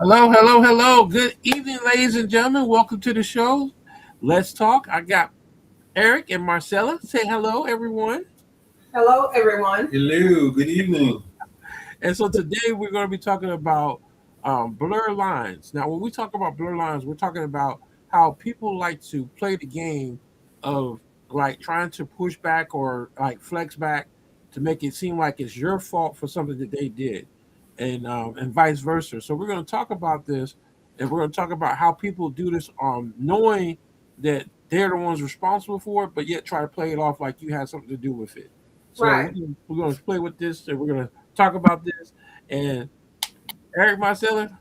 Hello, hello, hello. Good evening, ladies and gentlemen. Welcome to the show. Let's talk. I got Eric and Marcella. Say hello, everyone. Hello, everyone. Hello, good evening. And so today we're going to be talking about blur lines. Now, when we talk about blur lines, we're talking about how people like to play the game of like trying to push back or like flex back to make it seem like it's your fault for something that they did, and vice versa. So we're going to talk about this, and we're going to talk about how people do this, knowing that they're the ones responsible for it, but yet try to play it off like you had something to do with it. So Right. we're going to play with this, and we're going to talk about this. And Eric Marcella,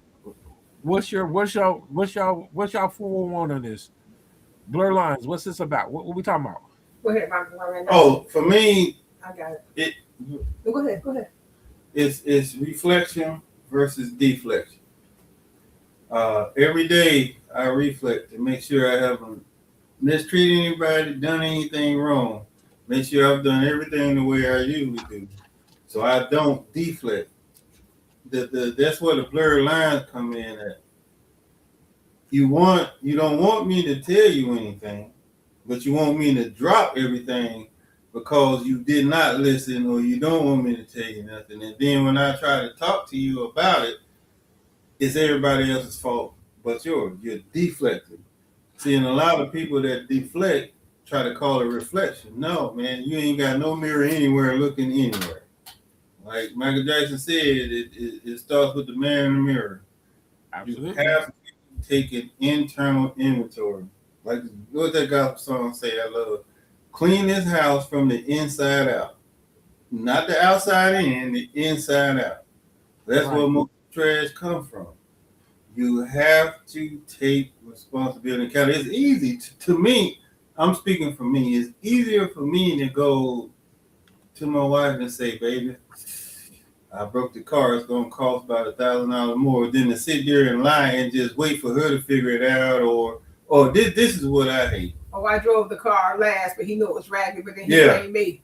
what's your 411 on this? Blur lines. What's this about? What we talking about? Go ahead, right now. Oh, for me, I got it. it No, go ahead. Go ahead. it's reflection versus deflection. Every day I reflect to make sure I haven't mistreated anybody, done anything wrong. Make sure I've done everything the way I usually do, so I don't deflect. That's where the blurred lines come in at. You don't want me to tell you anything, but you want me to drop everything because you did not listen or you don't want me to tell you nothing. And then when I try to talk to you about it, it's everybody else's fault but yours. You're deflecting. See, and a lot of people that deflect try to call it reflection. No, man, you ain't got no mirror anywhere looking anywhere. Like Michael Jackson said, it starts with the man in the mirror. You Absolutely. have to take an internal inventory. Like what that gospel song say I love. Clean this house from the inside out. Not the outside in, the inside out. That's Right. where most trash come from. You have to take responsibility and count. It's easy to me. I'm speaking for me. It's easier for me to go to my wife and say, "Baby, I broke the car. It's gonna cost about $1,000 more." Than to sit there and lie and just wait for her to figure it out, or this is what I hate. Oh, I drove the car last, but he knew it was raggedy, but then he Yeah, blamed me.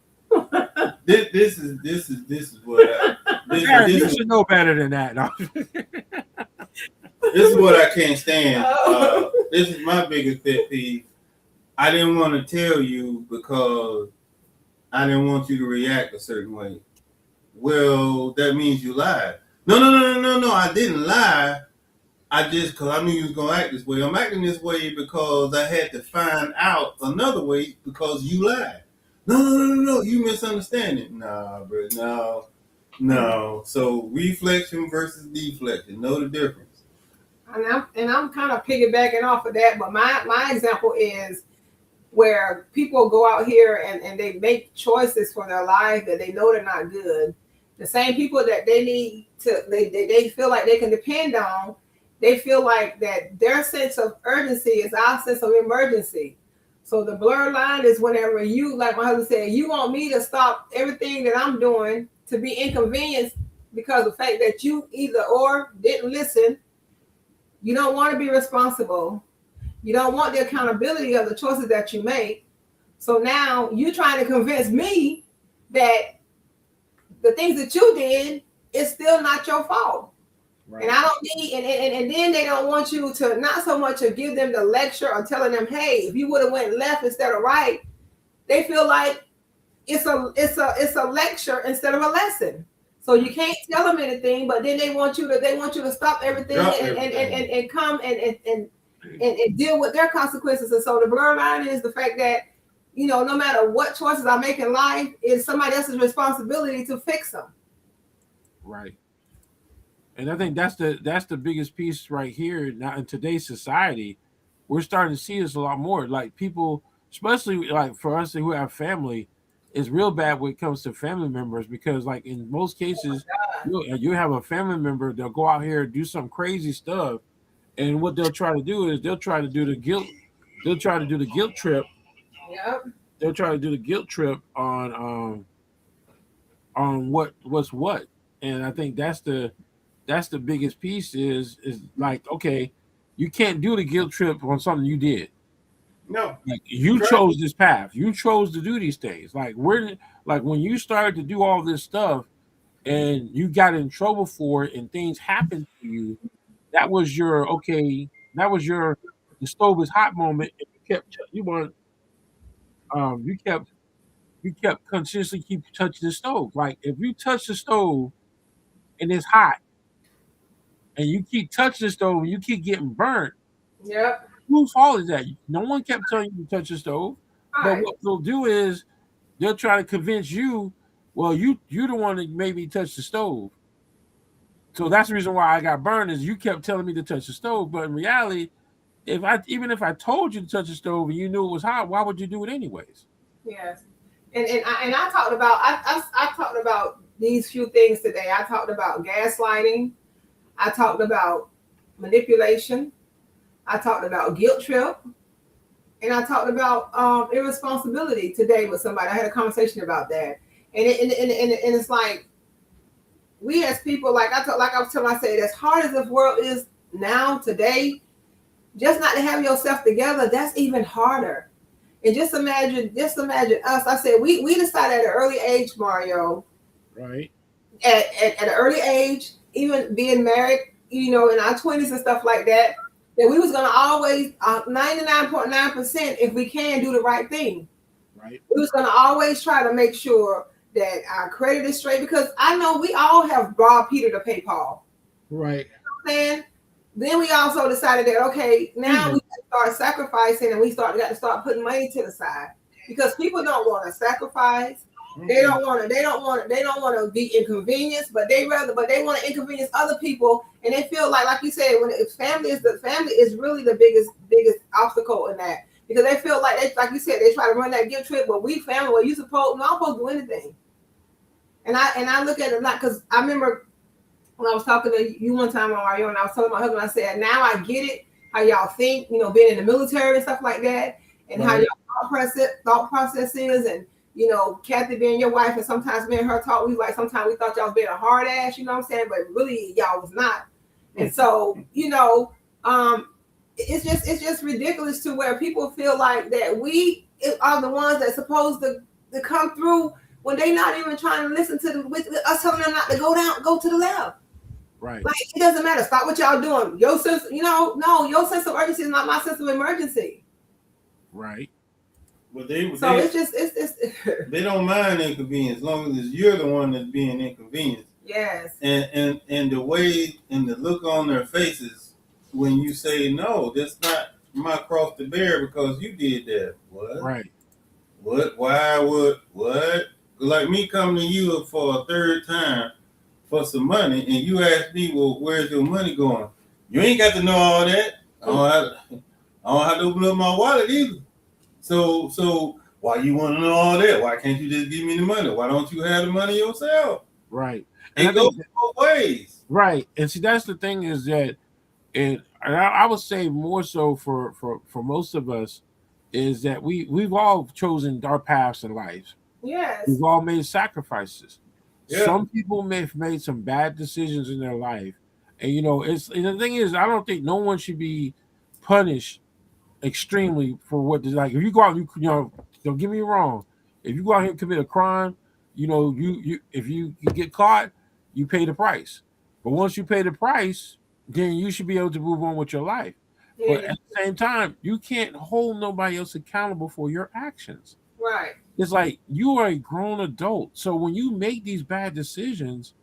this is what I Eric, this you is should know better than that. No. this is what I can't stand. Oh. This is my biggest pet peeve. I didn't want to tell you because I didn't want you to react a certain way. Well, that means you lied. No, no, no, no, no, no. I didn't lie. I just, because I knew you was going to act this way. I'm acting this way because I had to find out another way because you lied. No, no, no, no, no. You misunderstand it. Nah, bro. No, no. So reflection versus deflection. Know the difference. And I'm kind of piggybacking off of that, but my example is where people go out here and they make choices for their life that they know they're not good. The same people that they need to they feel like they can depend on, they feel like that their sense of urgency is our sense of emergency. So the blur line is whenever you, like my husband said, you want me to stop everything that I'm doing to be inconvenienced because of the fact that you either or didn't listen, you don't want to be responsible, you don't want the accountability of the choices that you make. So now you're trying to convince me that the things that you did is still not your fault. And Right. I don't need, and then they don't want you to not so much to give them the lecture or telling them, hey, if you would have went left instead of right, they feel like it's a lecture instead of a lesson. So you can't tell them anything, but then they want you to stop everything Drop and everything. come and deal with their consequences. And so the blur line is the fact that no matter what choices I make in life, it's somebody else's responsibility to fix them. Right. And I think that's the biggest piece right here. Now in today's society, we're starting to see this a lot more. Like people, especially like for us who have family, it's real bad when it comes to family members because like in most cases, you have a family member, they'll go out here and do some crazy stuff, and what they'll try to do is they'll try to do the guilt trip. Yep. They'll try to do the guilt trip on what's what. And I think that's the biggest piece is like, okay, you can't do the guilt trip on something you did. No, Like you you tried. chose this path. You chose to do these things. Like when you started to do all this stuff and you got in trouble for it and things happened to you, that was your okay. That was your the stove is hot moment, and you kept consistently keep touching the stove. Like if you touch the stove and it's hot, and you keep touching the stove and you keep getting burnt, Yep. whose fault is that? No one kept telling you to touch the stove, All but right. what they'll do is they'll try to convince you. Well, you're the one that made me touch the stove. So that's the reason why I got burned is you kept telling me to touch the stove. But in reality, if I told you to touch the stove and you knew it was hot, why would you do it anyways? Yes. And I talked about I talked about these few things today. I talked about gaslighting. I talked about manipulation. I talked about guilt trip. And I talked about irresponsibility today with somebody. I had a conversation about that. And it's like we as people, like I was telling, I said, as hard as this world is now today, just not to have yourself together, that's even harder. And just imagine us. I said we decided at an early age, Mario, Right. at an early age, even being married, in our 20s and stuff like that, that we was gonna always 99.9%, if we can, do the right thing. Right. We was gonna always try to make sure that our credit is straight, because I know we all have robbed Peter to pay Paul. Right. You know what I'm saying? Then we also decided that okay, now we start sacrificing, and got to start putting money to the side, because people don't want to sacrifice. They don't want to be inconvenienced, but they want to inconvenience other people, and they feel like you said, family is really the biggest obstacle in that, because they feel like you said, they try to run that guilt trip, but we family, well, I'm supposed to do anything. And I look at it not, because I remember when I was talking to you one time on Mario, and I was telling my husband, I said, now I get it, how y'all think, being in the military and stuff like that, and how your thought process is, and Kathy being your wife, and sometimes me and her talk, sometimes we thought y'all was being a hard ass, you know what I'm saying? But really y'all was not. And so, it's just ridiculous to where people feel like that we are the ones that's supposed to come through when they not even trying to listen to with us telling them not to go to the left. Right. Like, it doesn't matter. Stop what y'all doing. Your sense, no, your sense of urgency is not my sense of emergency. Right. But it's they don't mind inconvenience as long as you're the one that's being inconvenienced. Yes. And the way and the look on their faces when you say no, that's not my cross to bear because you did that. What? Right. What? Why would what? Like me coming to you for a third time for some money, and you ask me, well, where's your money going? You ain't got to know all that. I don't have to open up my wallet either. So why you want to know all that? Why can't you just give me the money? Why don't you have the money yourself? Right. It goes both ways. Right. And see, that's the thing is that I would say more so for most of us is that we've all chosen our paths in life. Yes. We've all made sacrifices. Yeah. Some people may have made some bad decisions in their life. And the thing is, I don't think no one should be punished extremely for what like if you go out, don't get me wrong. If you go out here and commit a crime, you if you get caught, you pay the price. But once you pay the price, then you should be able to move on with your life. Yeah. But at the same time, you can't hold nobody else accountable for your actions. Right. It's like you are a grown adult. So when you make these bad decisions,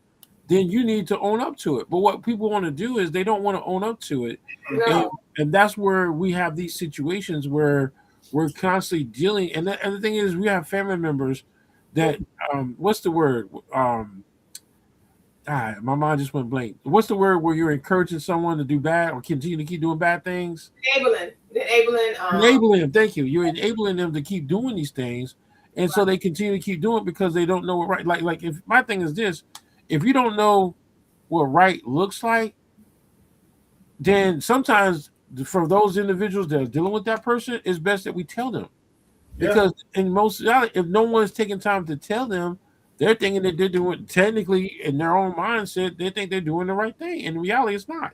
then you need to own up to it. But what people want to do is they don't want to own up to it. No. And that's where we have these situations where we're constantly dealing. And the thing is, we have family members that, what's the word? My mind just went blank. What's the word where you're encouraging someone to do bad or continue to keep doing bad things? Enabling. Thank you. You're enabling them to keep doing these things. And so they continue to keep doing it because they don't know what right. Like if my thing is this, if you don't know what right looks like, then sometimes for those individuals that are dealing with that person, it's best that we tell them. Because in most, if no one's taking time to tell them, they're thinking that they're doing, technically in their own mindset, they think they're doing the right thing. In reality, it's not.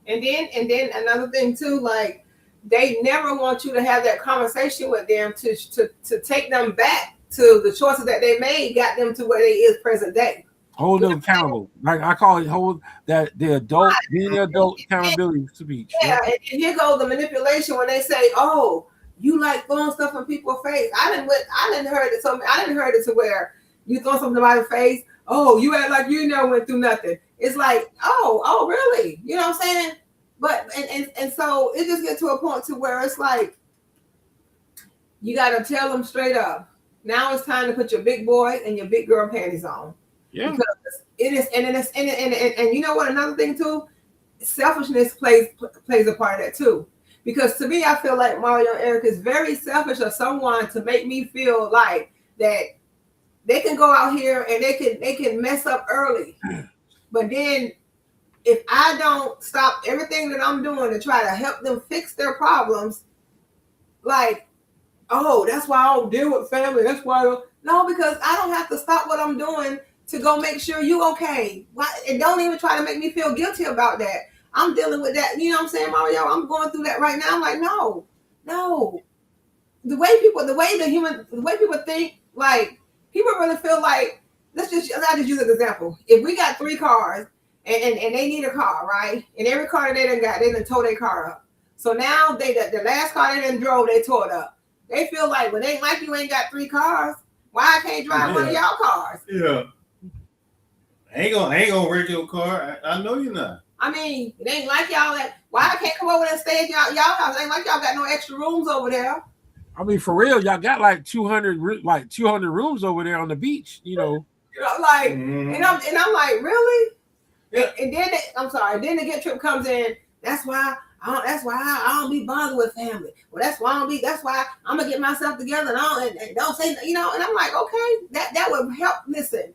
And then another thing too, like they never want you to have that conversation with them to take them back to the choices that they made, got them to where they is present day. Hold them accountable. Like I call it, hold that the adult, being the adult accountability speech. Yeah, Yep. and here goes the manipulation when they say, "Oh, you like throwing stuff in people's face." I didn't heard it. So I didn't heard it to where you throw something in somebody's face. Oh, you act like you never went through nothing. It's like, oh, really? You know what I'm saying? But and so it just get to a point to where it's like you got to tell them straight up. Now it's time to put your big boy and your big girl panties on. Yeah. Because it is, and you know what? Another thing too, selfishness plays a part of that too. Because to me, I feel like Mario and Eric is very selfish of someone to make me feel like that they can go out here and they can mess up early, but then if I don't stop everything that I'm doing to try to help them fix their problems, like, oh, that's why I don't deal with family. That's why no, because I don't have to stop what I'm doing to go make sure you okay. Why? And don't even try to make me feel guilty about that. I'm dealing with that. You know what I'm saying, Mario? I'm going through that right now. I'm like, no. The way people think, like, people really feel like, I'll just use an example. If we got 3 cars and they need a car, right? And every car that they done tore their car up. So now the last car they done drove, they tore it up. They feel like, well, they ain't like you ain't got 3 cars. Why I can't drive one of y'all cars? Yeah. I ain't gonna wreck your car. I know you're not. I mean, it ain't like y'all that. Why I can't come over there and stay at y'all house? It ain't like y'all got no extra rooms over there. I mean, for real, y'all got like 200 rooms over there on the beach. You know, like, Mm-hmm. and I'm like, really? Yeah. And then I'm sorry. Then the get trip comes in. That's why I don't be bothered with family. Well, that's why I'm gonna get myself together and don't say, you know. And I'm like, okay, that would help. Listen,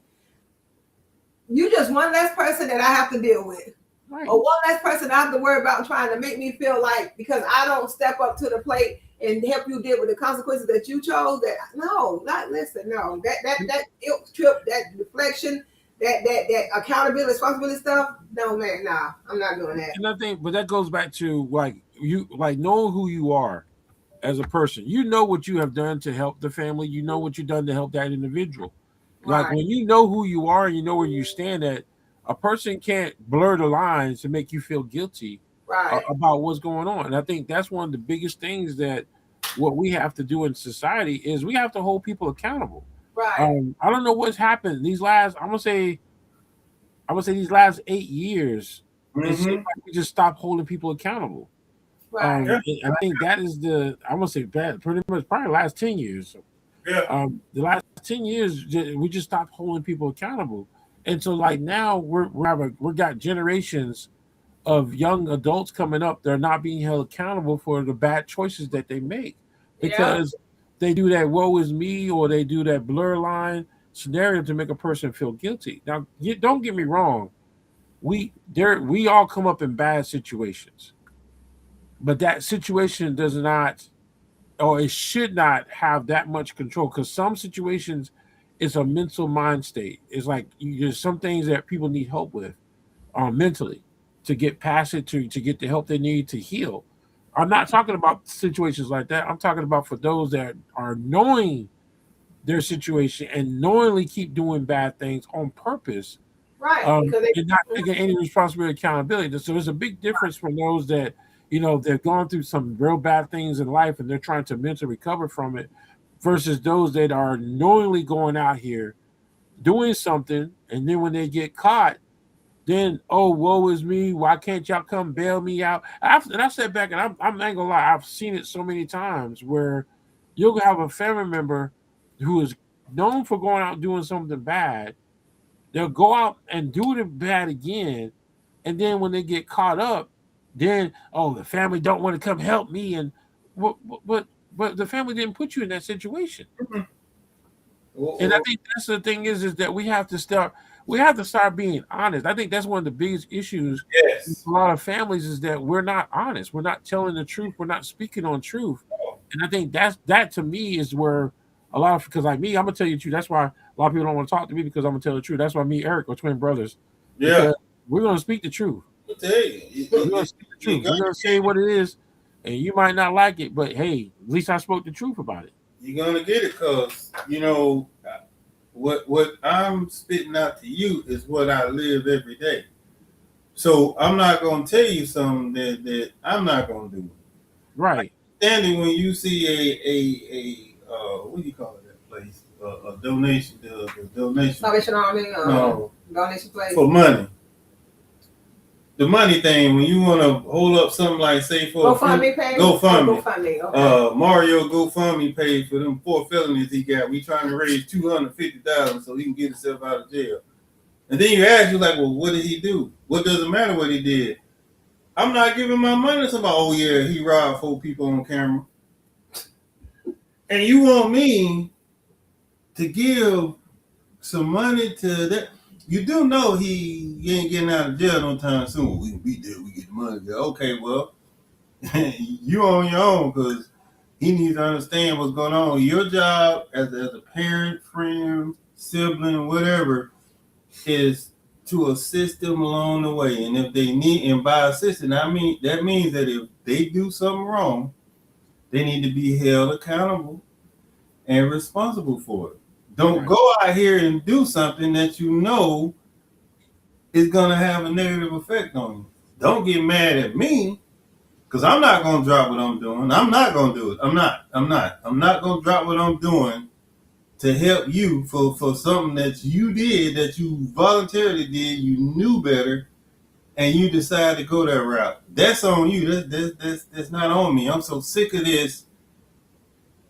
you just one less person that I have to deal with. right? Or one less person I have to worry about trying to make me feel like because I don't step up to the plate and help you deal with the consequences that you chose. That no, not listen, no. That guilt trip, that deflection, that accountability, responsibility stuff. No, man, nah, I'm not doing that. And I think, but that goes back to like knowing who you are as a person. You know what you have done to help the family. You know what you've done to help that individual. Like Right. when you know who you are and you know where you stand at, a person can't blur the lines to make you feel guilty Right. about what's going on. And I think that's one of the biggest things that what we have to do in society is we have to hold people accountable. Right. I don't know what's happened these last. I'm gonna say these last 8 years. It seems Mm-hmm. like we just stopped holding people accountable. Right. I think that is I'm gonna say that pretty much probably the last 10 years. Yeah. The last 10 years we just stopped holding people accountable, and so like now we got generations of young adults coming up. They're not being held accountable for the bad choices that they make because they do that woe is me or they do that blur line scenario to make a person feel guilty. Now, don't get me wrong, we all come up in bad situations, but that situation does not or it should not have that much control because some situations it's a mental mind state. It's like there's some things that people need help with mentally to get past it to get the help they need to heal. I'm not talking about situations like that. I'm talking about for those that are knowing their situation and knowingly keep doing bad things on purpose Right. Because and not taking any responsibility or accountability. So there's a big difference from those that, they've gone through some real bad things in life and they're trying to mentally recover from it versus those that are knowingly going out here doing something. And then when they get caught, then, oh, woe is me. Why can't y'all come bail me out? And I sat back and I'm not gonna lie. I've seen it so many times where you'll have a family member who is known for going out doing something bad. They'll go out and do the bad again, and then when they get caught up, then the family don't want to come help me, and but the family didn't put you in that situation. And I think that's the thing is that we have to start being honest. I think that's one of the biggest issues Yes. with a lot of families is that we're not honest. We're not telling the truth. We're not speaking on truth. And I think that to me is where because like me, I'm gonna tell you the truth. That's why a lot of people don't want to talk to me because I'm gonna tell the truth. That's why me and Eric are twin brothers. Yeah. Because we're gonna speak the truth. I tell you. We're gonna speak the truth. We're gonna say what it is, and you might not like it, but hey, at least I spoke the truth about it. You're gonna get it because what I'm spitting out to you is what I live every day. So I'm not gonna tell you something that I'm not gonna do. Right. Standing when you see a what do you call it, that place? A donation, the donation. Salvation Army, No, donation place. for money. The money thing, when you want to hold up something like, say, for GoFundMe page? GoFundMe. GoFundMe, okay. Mario GoFundMe page for them 4 felonies he got. We trying to raise $250,000 so he can get himself out of jail. And then you ask, you like, well, what did he do? What does it matter what he did? I'm not giving my money to somebody. Oh yeah, he robbed 4 people on camera. And you want me to give some money to that? You do know he ain't getting out of jail no time soon. We be there, we get the money. Okay, well, you on your own because he needs to understand what's going on. Your job as a parent, friend, sibling, whatever, is to assist them along the way. And if they need, and by assisting, I mean that means that if they do something wrong, they need to be held accountable and responsible for it. Don't go out here and do something that you know is gonna have a negative effect on you. Don't get mad at me because I'm not gonna drop what I'm doing. I'm not gonna do it. I'm not gonna drop what I'm doing to help you for something that you did, that you voluntarily did, you knew better, and you decided to go that route. That's on you. That's not on me. I'm so sick of this.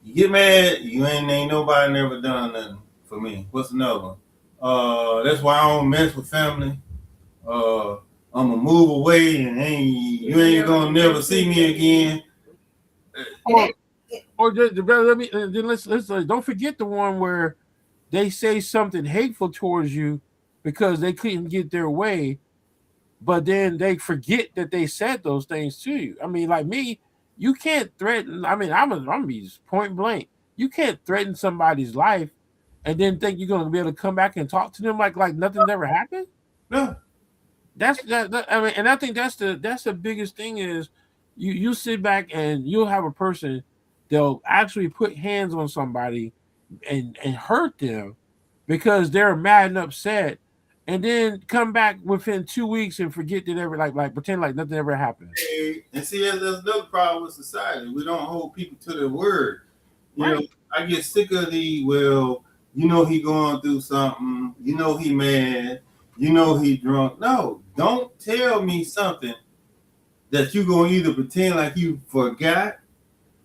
You get mad, you ain't nobody never done nothing for me. What's another one? That's why I don't mess with family. I'm gonna move away and you ain't gonna never see me again. Or let me let's don't forget the one where they say something hateful towards you because they couldn't get their way, but then they forget that they said those things to you. I mean, like me, you can't threaten. I mean, I'm be point blank. You can't threaten somebody's life and then think you're gonna be able to come back and talk to them like nothing's ever happened. No. That's that. I mean, and I think that's the biggest thing is you sit back and you'll have a person they'll actually put hands on somebody and hurt them because they're mad and upset, and then come back within 2 weeks and forget that ever like pretend like nothing ever happened. And see, there's another problem with society. We don't hold people to their word. You know, I get sick of he going through something. You know he mad. You know he drunk. No, don't tell me something that you gonna either pretend like you forgot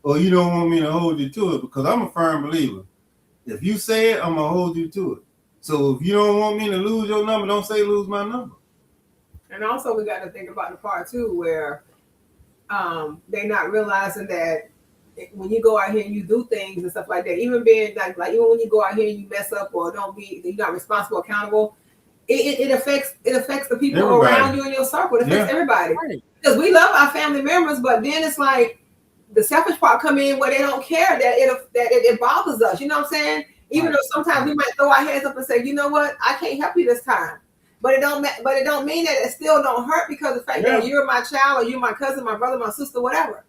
or you don't want me to hold you to it, because I'm a firm believer. If you say it, I'm gonna hold you to it. So if you don't want me to lose your number, don't say lose my number. And also we got to think about the part too where they're not realizing that when you go out here and you do things and stuff like that, even being like even when you go out here and you mess up or you're not responsible, accountable, it affects the people around you in your circle. It affects everybody. Because we love our family members, but then it's like the selfish part come in where they don't care that it bothers us. You know what I'm saying? Even though sometimes we might throw our heads up and say, you know what, I can't help you this time. But it don't mean that it still don't hurt because of the fact that you're my child or you're my cousin, my brother, my sister, whatever.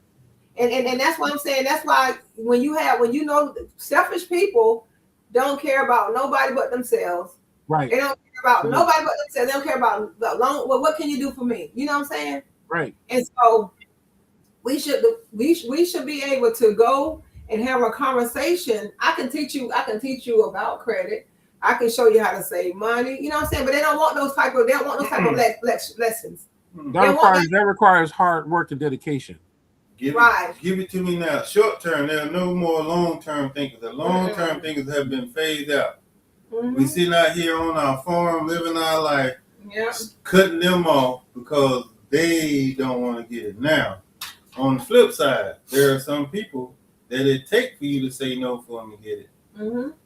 And that's what I'm saying. That's why when you know selfish people don't care about nobody but themselves. Right. They don't care about nobody but themselves. They don't care about the long. Well, what can you do for me? You know what I'm saying? Right. And so we should be able to go and have a conversation. I can teach you about credit. I can show you how to save money. You know what I'm saying? But they don't want those type of lessons. That requires hard work and dedication. Give it to me now. Short term, there are no more long term thinkers. The long term thinkers have been phased out. We sitting out here on our farm, living our life, cutting them off because they don't want to get it. Now, on the flip side, there are some people that it takes for you to say no for them to get it.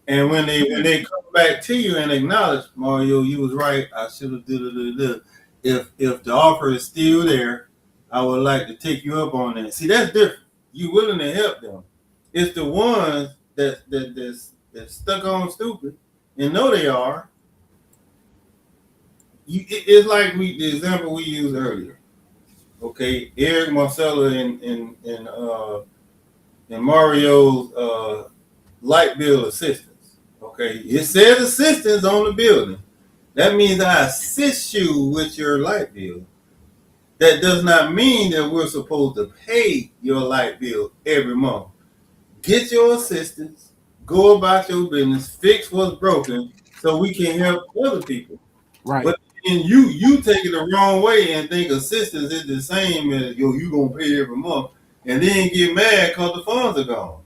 And when they come back to you and acknowledge, Mario, you was right, I should have did. If the offer is still there, I would like to take you up on that. See, that's different. You willing to help them. It's the ones that's stuck on stupid and know they are. It's like the example we used earlier. Okay, Eric, Marcella, and Mario's light bill assistance. Okay, it says assistance on the building. That means I assist you with your light bill. That does not mean that we're supposed to pay your light bill every month. Get your assistance, go about your business, fix what's broken so we can help other people. Right. But then you take it the wrong way and think assistance is the same as you gonna pay every month and then get mad because the funds are gone.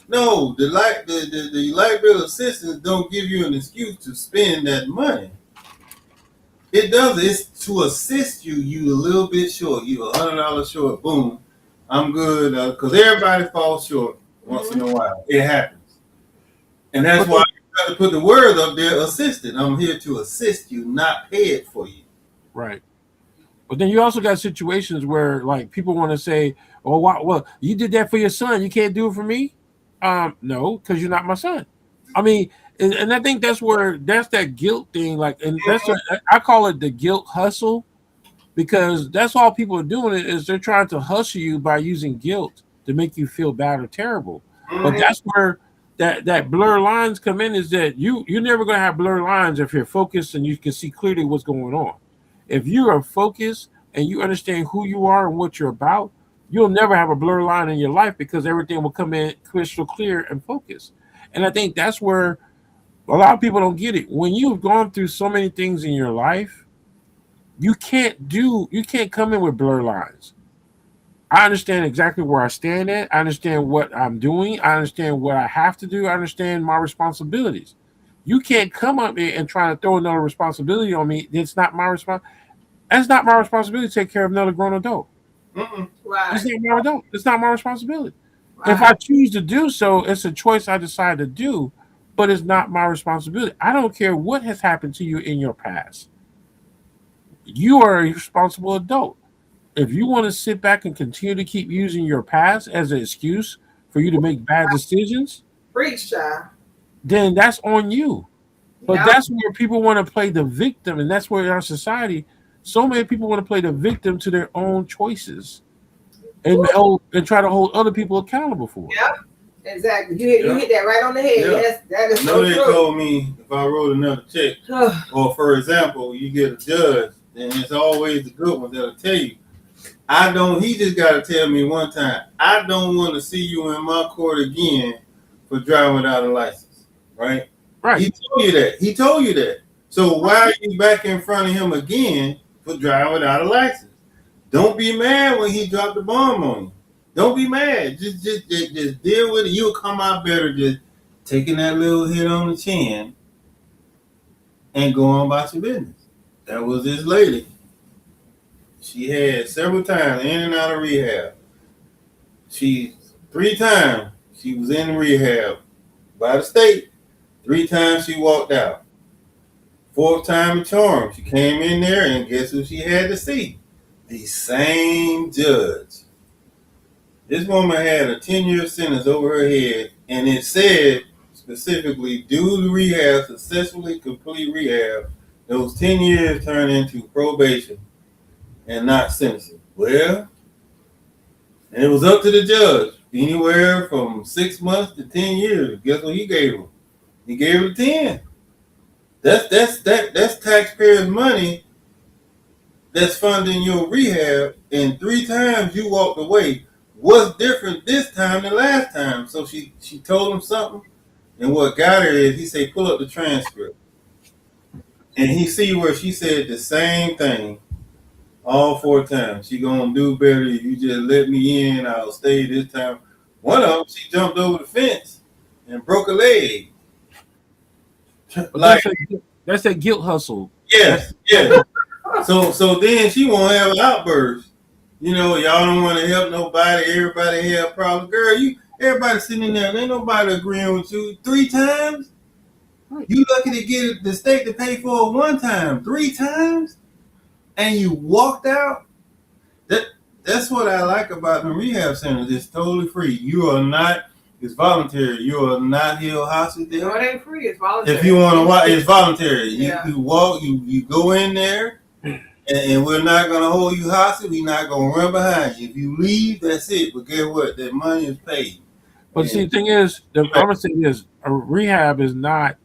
No, the light bill assistance don't give you an excuse to spend that money. It does. It's to assist you. You a little bit short. You $100 short. Boom. I'm good. Because everybody falls short once in a while. It happens. And that's why you got to put the word up there, assistant. I'm here to assist you, not pay it for you. Right. But then you also got situations where like people want to say, "Oh, well, you did that for your son. You can't do it for me." No, because you're not my son. I mean, and I think that's that guilt thing. Like, and I call it the guilt hustle, because that's all people are doing. It is they're trying to hustle you by using guilt to make you feel bad or terrible. But that's where that blur lines come in. Is that you're never going to have blur lines if you're focused and you can see clearly what's going on. If you are focused and you understand who you are and what you're about, you'll never have a blur line in your life because everything will come in crystal clear and focused. And I think that's where a lot of people don't get it. When you've gone through so many things in your life, you can't come in with blur lines. I understand exactly where I stand at. I understand what I'm doing. I understand what I have to do. I understand my responsibilities. You can't come up here and try to throw another responsibility on me. It's not my responsibility. That's not my responsibility to take care of another grown adult. Right. It's not my adult. It's not my responsibility. Right. If I choose to do so, it's a choice I decide to do, but it's not my responsibility. I don't care what has happened to you in your past. You are a responsible adult. If you want to sit back and continue to keep using your past as an excuse for you to make bad decisions, Preach, child. then that's on you. But Yeah. that's where people want to play the victim, and that's where in our society, so many people want to play the victim to their own choices, and try to hold other people accountable for it. Yep. Exactly. You hit that right on the head. Yeah. Yes, that is No, so they true. told me if I wrote another check, or for example, you get a judge, and it's always the good ones that'll tell you, he just got to tell me one time, I don't want to see you in my court again for driving without a license. Right? Right. He told you that. So why are you back in front of him again for driving without a license? Don't be mad when he dropped the bomb on you. Don't be mad. Just deal with it. You'll come out better just taking that little hit on the chin and go on about your business. That was this lady. She had several times in and out of rehab. 3 times she was in rehab by the state. 3 times she walked out. 4th time a charm. She came in there and guess who she had to see? The same judge. This woman had a 10-year sentence over her head, and it said specifically, due to rehab, successfully complete rehab, those 10 years turn into probation and not sentencing. Well, and it was up to the judge, anywhere from 6 months to 10 years. Guess what he gave her? He gave her 10. That's taxpayers' money that's funding your rehab, and 3 times you walked away. What's different this time than last time? So she told him something, and what got her is he said, pull up the transcript. And he see where she said the same thing all 4 times. She gonna do better. You just let me in, I'll stay this time. One of them, she jumped over the fence and broke a leg. Like, That's that guilt hustle. yes. So then she won't have an outburst. Y'all don't want to help nobody. Everybody have problems. Girl, everybody sitting in there. Ain't nobody agreeing with you 3 times. Right. You lucky to get the state to pay for it 1 time. 3 times, and you walked out. That's what I like about the rehab centers. It's totally free. You are not. It's voluntary. You are not held hostage there. No, it ain't free. It's voluntary. If you want to watch, it's voluntary. Yeah. You walk. You go in there. And we're not going to hold you hostage. We're not going to run behind you. If you leave, that's it. But guess what? That money is paid. But see, the thing is, I'm going to say this, a rehab is not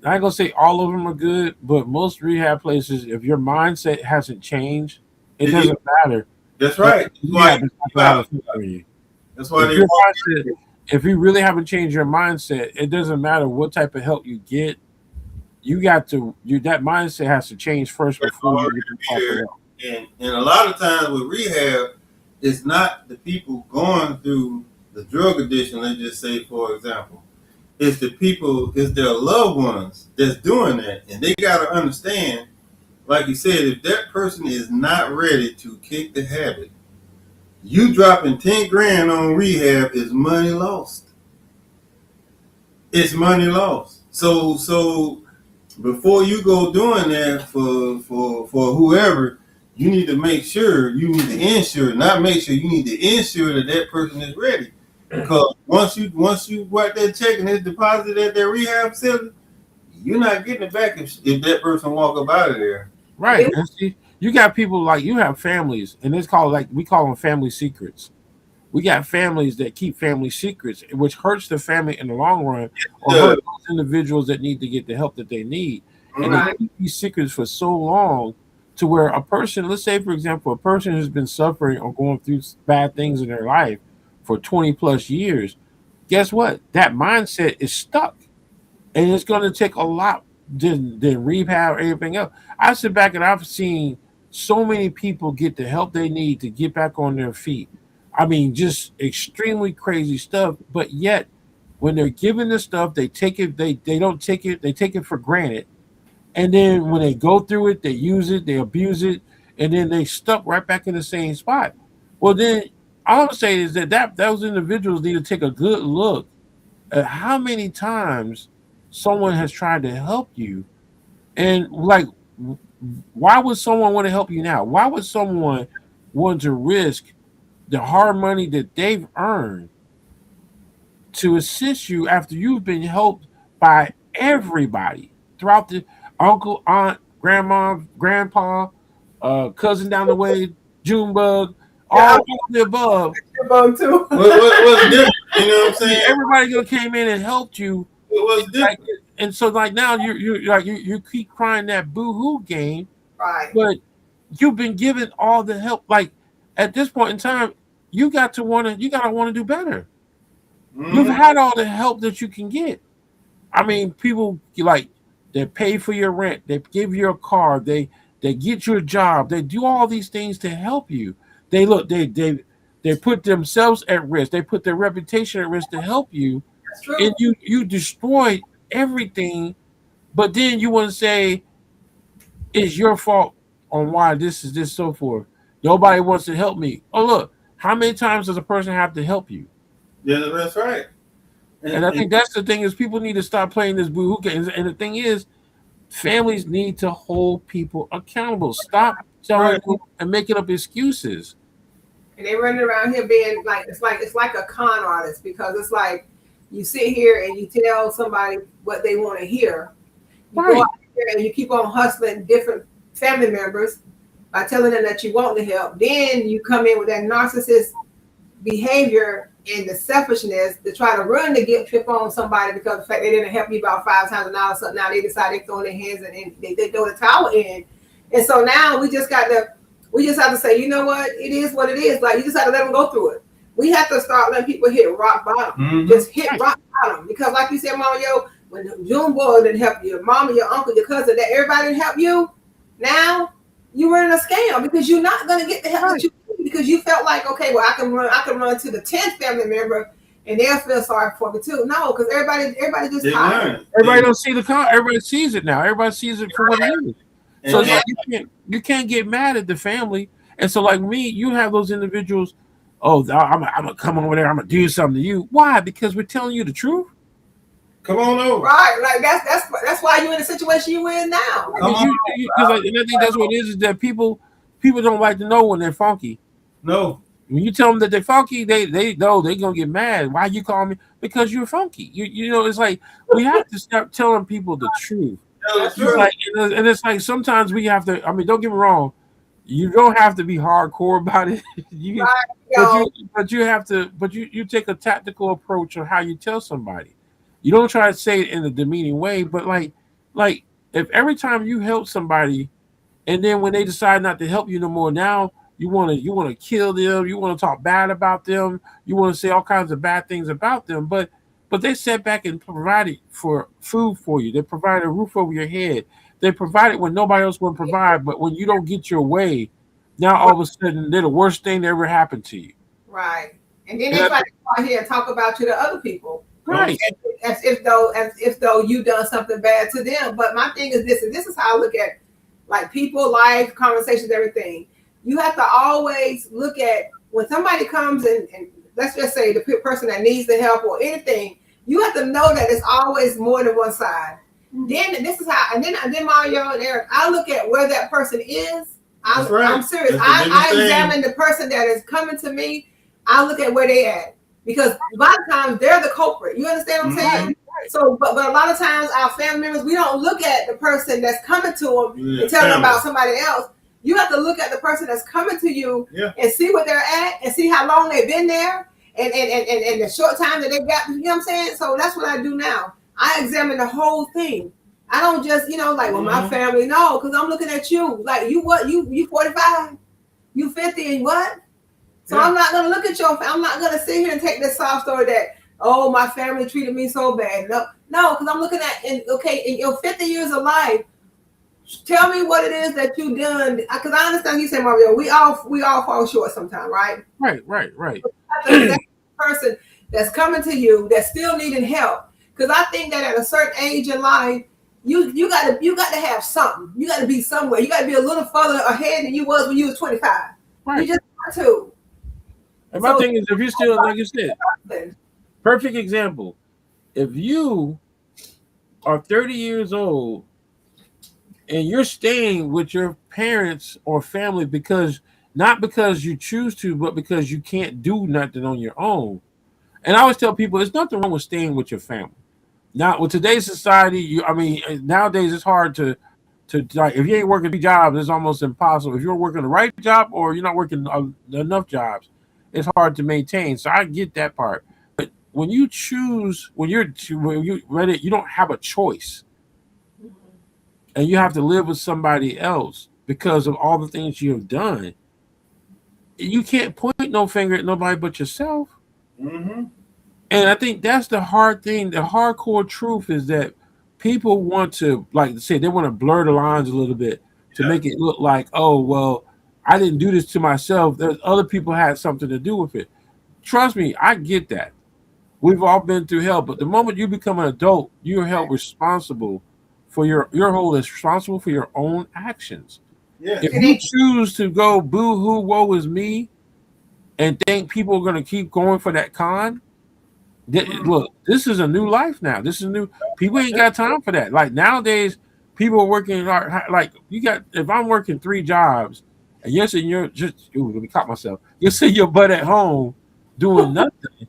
I ain't gonna say all of them are good, but most rehab places, if your mindset hasn't changed, it It- doesn't matter. That's That right. That's why rehab is not gonna have effect on you. If they your walk. mindset, if you really haven't changed your mindset, it doesn't matter what type of help you get. You got to you that mindset has to change first before you get the proper help. And a lot of times with rehab, it's not the people going through the drug addiction. Let's just say, for example, it's the people, it's their loved ones that's doing that, and they got to understand. Like you said, if that person is not ready to kick the habit, you dropping 10 grand on rehab is money lost. It's money lost. So before you go doing that for whoever, you need to make sure you need to insure, not make sure you need to ensure that that person is ready. Because once you write that check and it's deposited at their rehab facility, you're not getting it back if that person walk up out of there. Right. And see, you got people like you have families, and it's called like we call them family secrets. We got families that keep family secrets, which hurts the family in the long run, or Yeah. hurt those individuals that need to get the help that they need. And they Right. keep these secrets for so long to where a person, let's say for example, a person who's been suffering or going through bad things in their life for 20 plus years, guess what? That mindset is stuck. And it's going to take a lot than rehab or anything else. I sit back and I've seen so many people get the help they need to get back on their feet. I mean, just extremely crazy stuff. But yet, when they're given the stuff, they take it. They don't take it. They take it for granted. And then when they go through it, they use it, they abuse it, and then they stuck right back in the same spot. Well, then all I'm saying is that those individuals need to take a good look at how many times someone has tried to help you, and like, why would someone want to help you now? Why would someone want to risk the hard money that they've earned to assist you after you've been helped by everybody throughout the uncle, aunt, grandma, grandpa, cousin down the way, Junebug, Yeah, all of the above. I'm bug too. What's different? You know what I'm saying? Everybody gonna came in and helped you. What's Like, different? and so like now you keep crying that boo hoo game, Right. but you've been given all the help. Like at this point in time, you gotta want to do better. You've Mm-hmm. had all the help that you can get. I mean, people like they pay for your rent, they give you a car, they get you a job, they do all these things to help you. They look, they put themselves at risk, they put their reputation at risk to help you, That's true. and you destroyed everything. But then you want to say it's your fault on why this is this so forth. Nobody wants to help me. Oh look, how many times does a person have to help you? Yeah, that's right. And I think that's the thing is people need to stop playing this boo hoo game. And the thing is, families need to hold people accountable. Stop telling Right. them and making up excuses. And they running around here being like it's like a con artist because it's like you sit here and you tell somebody what they want to hear. You go Right. out here and you keep on hustling different family members by telling them that you want the help. Then you come in with that narcissist behavior and the selfishness to try to run the guilt trip on somebody because of the fact they didn't help you about 5 times an hour. So now they decide they throw their hands and they throw the towel in. And so now we just have to say, you know what, it is what it is. Like you just have to let them go through it. We have to start letting people hit rock bottom. Mhm. Just hit rock bottom. Because like you said, Mama, when the June boy didn't help you, your mama, your uncle, your cousin, that everybody didn't help you, now you were in a scam because you're not gonna get the help that you need because you felt like, okay, well, I can run to the 10th family member and they'll feel sorry for me too. No, because everybody just They tired. learn. Everybody don't see the con. Everybody sees it now. Everybody sees it for what it is. So it's And- like you can't get mad at the family. And so like me, you have those individuals. Oh, I'm gonna come over there. I'm gonna do something to you. Why? Because we're telling you the truth. Come on over. Right, like that's why you're in the situation you're in now. Come on. Because like, and I think that's what it is that people don't like to know when they're funky. No. When you tell them that they're funky, they know they're gonna get mad. Why you call me? Because you're funky. You know, it's like we have to stop telling people the truth. Tell the That's It's truth. like, and it's like sometimes we have to. I mean, don't get me wrong. You don't have to be hardcore about it. you, Yo, but you have to. But you take a tactical approach on how you tell somebody. You don't try to say it in a demeaning way, but like if every time you help somebody, and then when they decide not to help you no more, now you want to kill them, you want to talk bad about them, you want to say all kinds of bad things about them, but they sat back and provided for food for you. They provided a roof over your head. They provided when nobody else would provide. But when you don't get your way, now all of a sudden they're the worst thing that ever happened to you. Right. And then And they I try to think, come out here and talk about you to other people. right, As if though you done something bad to them. But my thing is this, and this is how I look at like people, life, conversations, everything. You have to always look at when somebody comes and let's just say the person that needs the help or anything, you have to know that it's always more than one side. Then this is how, and then Mario and Eric, I look at where that person is. That's right. I'm serious. That's the biggest I thing. examine the person that is coming to me. I look at where they at because a lot of times they're the culprit. You understand what I'm saying? So, but a lot of times our family members, we don't look at the person that's coming to them and tell them about somebody else. You have to look at the person that's coming to you and see where they're at and see how long they've been there and the short time that they got. You know what I'm saying? So that's what I do now. I examine the whole thing. I don't just, like, well, my family, no, because I'm looking at you. Like, you what? You 45? You 50 and what? So I'm not going to look at your family. I'm not going to sit here and take this soft story that, oh, my family treated me so bad. No, because I'm looking at, in your 50 years of life, tell me what it is that you done. Because I understand you say, Mario, we all fall short sometimes, right? right. That person that's coming to you that's still needing help. Because I think that at a certain age in life, you got to have something. You got to be somewhere. You got to be a little further ahead than you was when you was 25. Right. You just got to. And my thing is, if you're still, like you said, perfect example. If you are 30 years old and you're staying with your parents or family not because you choose to, but because you can't do nothing on your own. And I always tell people, there's nothing wrong with staying with your family. Now, with today's society, nowadays it's hard to like, if you ain't working 3 jobs, it's almost impossible. If you're working the right job or you're not working enough jobs, it's hard to maintain. So I get that part. But when you choose, when you're ready, you don't have a choice, and you have to live with somebody else because of all the things you have done. You can't point no finger at nobody but yourself. Mm-hmm. And I think that's the hard thing. The hardcore truth is that people want to, like I say, they want to blur the lines a little bit to make it look like, oh, well, I didn't do this to myself. There's other people had something to do with it. Trust me, I get that. We've all been through hell, but the moment you become an adult, you're held responsible for you're responsible for your own actions. Yeah. If you choose to go boo hoo, woe is me, and think people are going to keep going for that con, look, this is a new life now. This is new. People ain't got time for that. Like nowadays, people are working like you got. If I'm working 3 jobs, and you're sitting, you're just. Ooh, let me caught myself. You're sitting your butt at home doing nothing.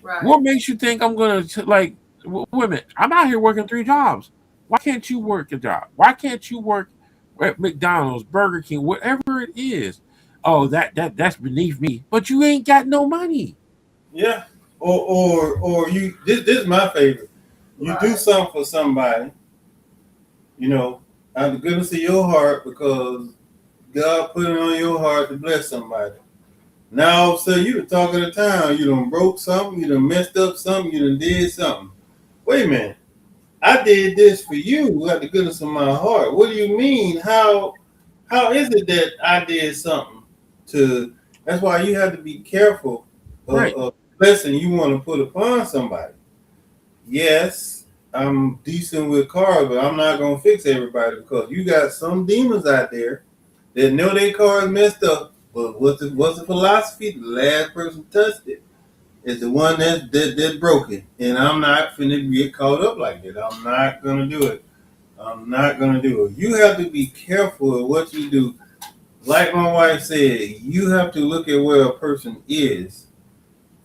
Right. What makes you think I'm gonna like? Wait a minute. I'm out here working 3 jobs. Why can't you work a job? Why can't you work at McDonald's, Burger King, whatever it is? Oh, that's beneath me. But you ain't got no money. Yeah. Or you. This is my favorite. You do something for somebody, out of the goodness of your heart because God put it on your heart to bless somebody. Now all of a sudden you the talk of the town. You done broke something. You done messed up something. You done did something. Wait a minute. I did this for you out of the goodness of my heart. What do you mean? How is it that I did something to? That's why you have to be careful of blessing you want to put upon somebody. Yes, I'm decent with cars, but I'm not gonna fix everybody because you got some demons out there that know their car is messed up. But what's the philosophy? The last person touched it is the one that's broken. And I'm not finna get caught up like that. I'm not gonna do it. I'm not gonna do it. You have to be careful of what you do. Like my wife said, you have to look at where a person is.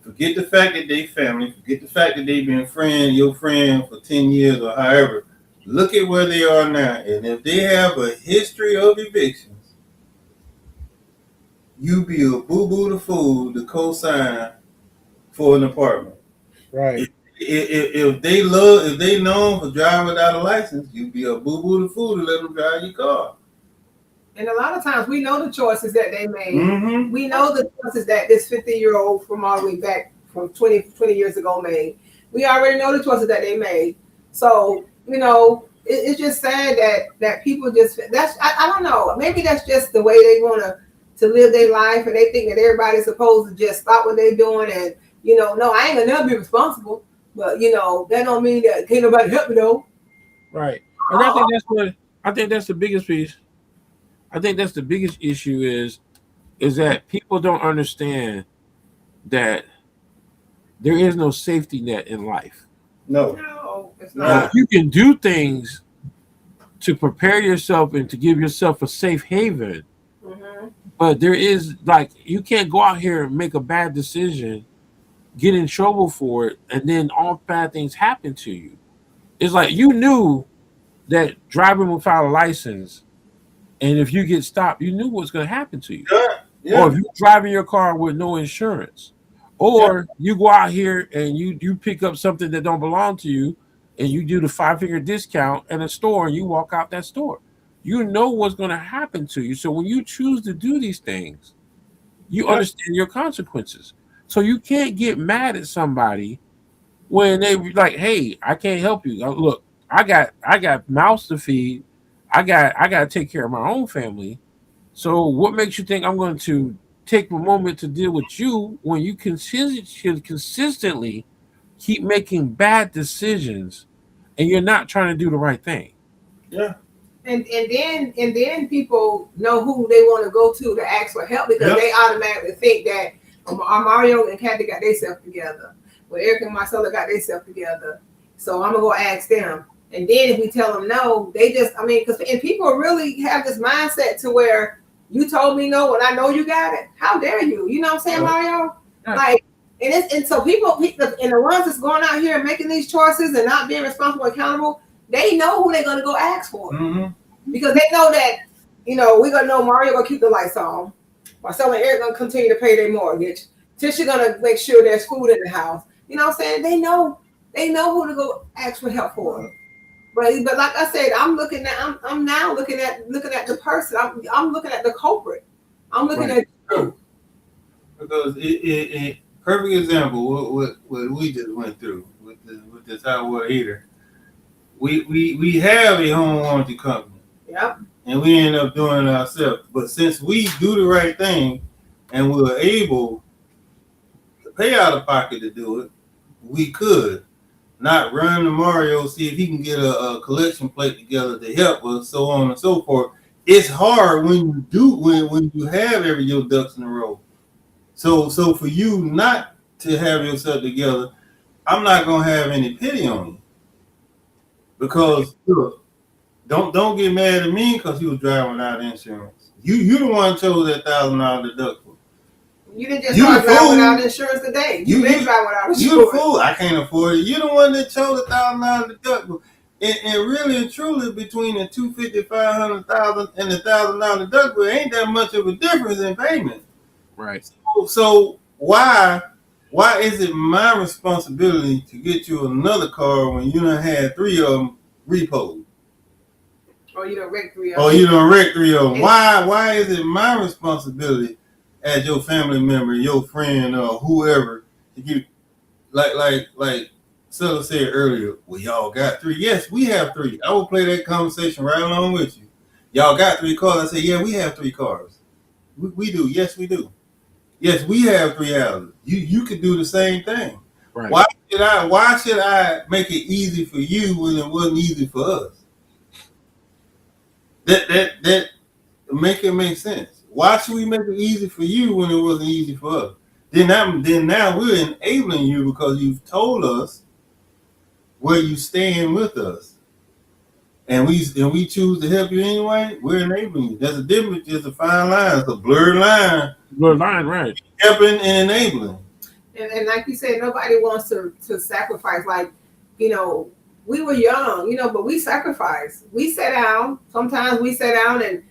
Forget the fact that they family. Forget the fact that they've been your friend for 10 years or however. Look at where they are now. And if they have a history of evictions, you be a boo-boo the fool to co-sign for an apartment. Right. if they known for driving without a license, you'd be a boo boo the fool to let them drive your car. And a lot of times we know the choices that they made. Mm-hmm. We know the choices that this 50-year-old from all the way back from 20 years ago made. We already know the choices that they made. So, it's just sad that people just, I don't know, maybe that's just the way they want to live their life, and they think that everybody's supposed to just stop what they're doing and, no, I ain't gonna never be responsible, but, that don't mean that can't nobody help me though. Right. And I think that's the biggest piece. I think that's the biggest issue is that people don't understand that there is no safety net in life. No, it's Now, not. you can do things to prepare yourself and to give yourself a safe haven, Mm-hmm. but there is you can't go out here and make a bad decision, get in trouble for it, and then all bad things happen to you. It's like you knew that driving without a license, and if you get stopped, you knew what's going to happen to you. Yeah. Or if you're driving your car with no insurance, or you go out here and you pick up something that don't belong to you, and you do the 5-figure discount at a store, and you walk out that store. You know what's going to happen to you. So when you choose to do these things, you understand your consequences. So you can't get mad at somebody when they like, "Hey, I can't help you. Look, I got mouths to feed. I got to take care of my own family. So what makes you think I'm going to take a moment to deal with you when you consistently keep making bad decisions and you're not trying to do the right thing?" Yeah. And then people know who they want to go to ask for help because they automatically think that Mario and Kathy got themselves together. Well, Eric and Marcella got themselves together. So I'm going to go ask them. And then if we tell them no, they just, and people really have this mindset to where you told me no when I know you got it. How dare you? You know what I'm saying, Mario? Yeah. And so people, and the ones that's going out here and making these choices and not being responsible, accountable, they know who they're going to go ask for. Mm-hmm. Because they know that, we're going to know Mario going to keep the lights on. Marcella and Eric going to continue to pay their mortgage. Tisha going to make sure there's food in the house. You know what I'm saying? They know who to go ask for help for. But like I said, I'm now looking at the person. I'm looking at the culprit. I'm looking at you. Because it perfect example what we just went through with this hot water heater. We have a home warranty company. Yep. And we end up doing it ourselves. But since we do the right thing and we're able to pay out of pocket to do it, we could not run to Mario, see if he can get a collection plate together to help us, so on and so forth. It's hard when you have your ducks in a row. So for you not to have yourself together, I'm not gonna have any pity on you. Because look, don't get mad at me because you was driving without insurance. You the one chose that $1,000 deductible. You didn't just start driving without insurance today. You've been driving without insurance. You the fool. I can't afford it. You the one that chose $1,000 deductible. And really and truly, between the $250,000, $500,000 and the $1,000 deductible, ain't that much of a difference in payment. Right. So why is it my responsibility to get you another car when you done had 3 of them repoed? Or you done wrecked 3 of them. Or you done wrecked 3 of them. And why is it my responsibility as your family member, your friend, or whoever to get like Sella said earlier, well, y'all got 3. Yes, we have 3. I will play that conversation right along with you. Y'all got 3 cars. I say, yeah, we have 3 cars. We do. Yes, we do. Yes, we have 3 houses. You could do the same thing. Right. Why should I make it easy for you when it wasn't easy for us? That make it make sense. Why should we make it easy for you when it wasn't easy for us? Then now we're enabling you because you've told us where you stand with us, and we choose to help you anyway. We're enabling you. There's a difference. There's a fine line. It's a blurred line. Blurred line, right? Helping and enabling. And like you said, nobody wants to sacrifice. Like, we were young, but we sacrificed. We sat down. Sometimes we sat down and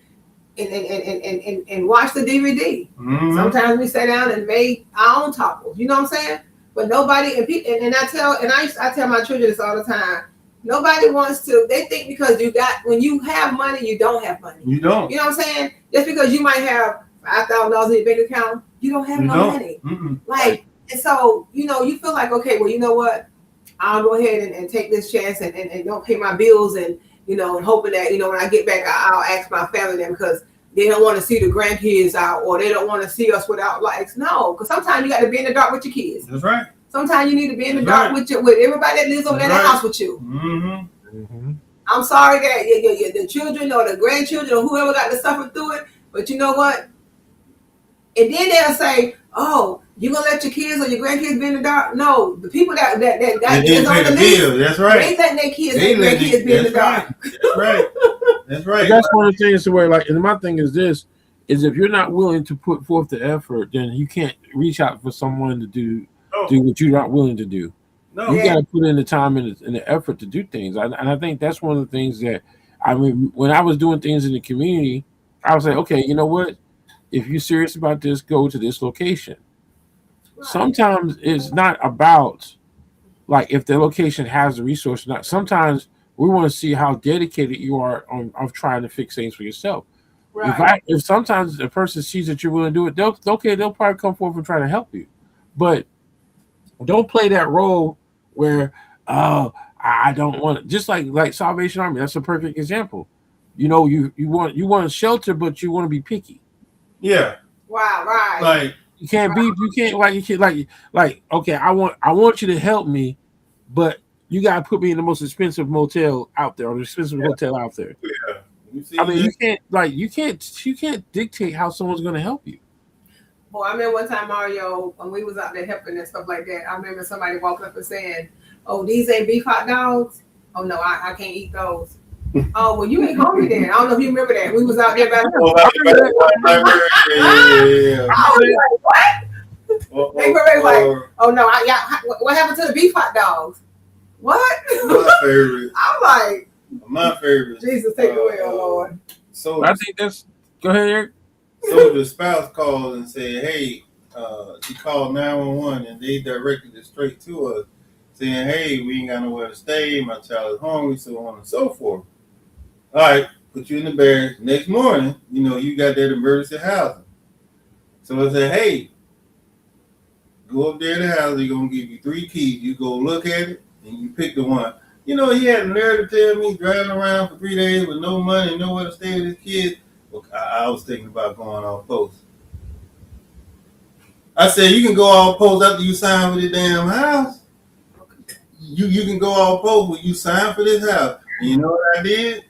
watched the DVD. Mm-hmm. Sometimes we sat down and made our own tacos. You know what I'm saying? But nobody and I tell my children this all the time. Nobody wants to. They think because when you have money, you don't have money. You don't. You know what I'm saying? Just because you might have $5,000 in your bank account, you don't have no money. Like, and so you feel like, okay, well, you know what? I'll go ahead and take this chance and don't pay my bills and hoping that when I get back, I'll ask my family then because they don't want to see the grandkids out or they don't want to see us without lights. No, because sometimes you got to be in the dark with your kids. That's right. Sometimes you need to be in the dark with everybody that lives over there in the house with you. Mm-hmm. Mm-hmm. I'm sorry that the children or the grandchildren or whoever got to suffer through it, but you know what? And then they'll say, "Oh, you gonna let your kids or your grandkids be in the dark?" No, the people that got kids on the list, that's right. They letting their kids and grandkids be in the dark. That's right. That's right. That's one of the things where, like, and my thing is this: is if you're not willing to put forth the effort, then you can't reach out for someone to do what you're not willing to do. No. You got to put in the time and the effort to do things. And I think that's one of the things that, when I was doing things in the community, I was like, okay, you know what? If you're serious about this, go to this location. Right. Sometimes it's not about, like, if the location has the resource or not. Sometimes we want to see how dedicated you are of trying to fix things for yourself. Right. If sometimes a person sees that you're willing to do it, they'll probably come forward and try to help you. But don't play that role where, I don't want it. Just like Salvation Army, that's a perfect example. You want a shelter, but you want to be picky. Yeah. Wow. Right. Like okay, I want you to help me, but you gotta put me in the most expensive motel out there or the expensive hotel out there. Yeah. You can't dictate how someone's gonna help you. Well, I remember one time, Mario, when we was out there helping and stuff like that, I remember somebody walking up and saying, "Oh, these ain't beef hot dogs? Oh no, I can't eat those." Oh, well, you ain't hungry then. I don't know if you remember that. We was out there by yeah. I was like, what? They were like, oh no, what happened to the beef hot dogs? What? My favorite. I'm like, my favorite. Jesus, take it away, oh Lord. So I think that's. Go ahead, Eric. So the spouse called and said, "Hey," she called 911 and they directed it straight to us, saying, "Hey, we ain't got nowhere to stay. My child is hungry, so on and so forth." All right, put you in the bed. Next morning, you got that emergency housing. So I said, "Hey, go up there to the house. They're gonna give you 3 keys. You go look at it and you pick the one." He had the nerve to tell me driving around for 3 days with no money, nowhere to stay with his kids. I was thinking about going off post. I said, "You can go off post after you sign for the damn house. You can go off post when you sign for this house." And you know what I did?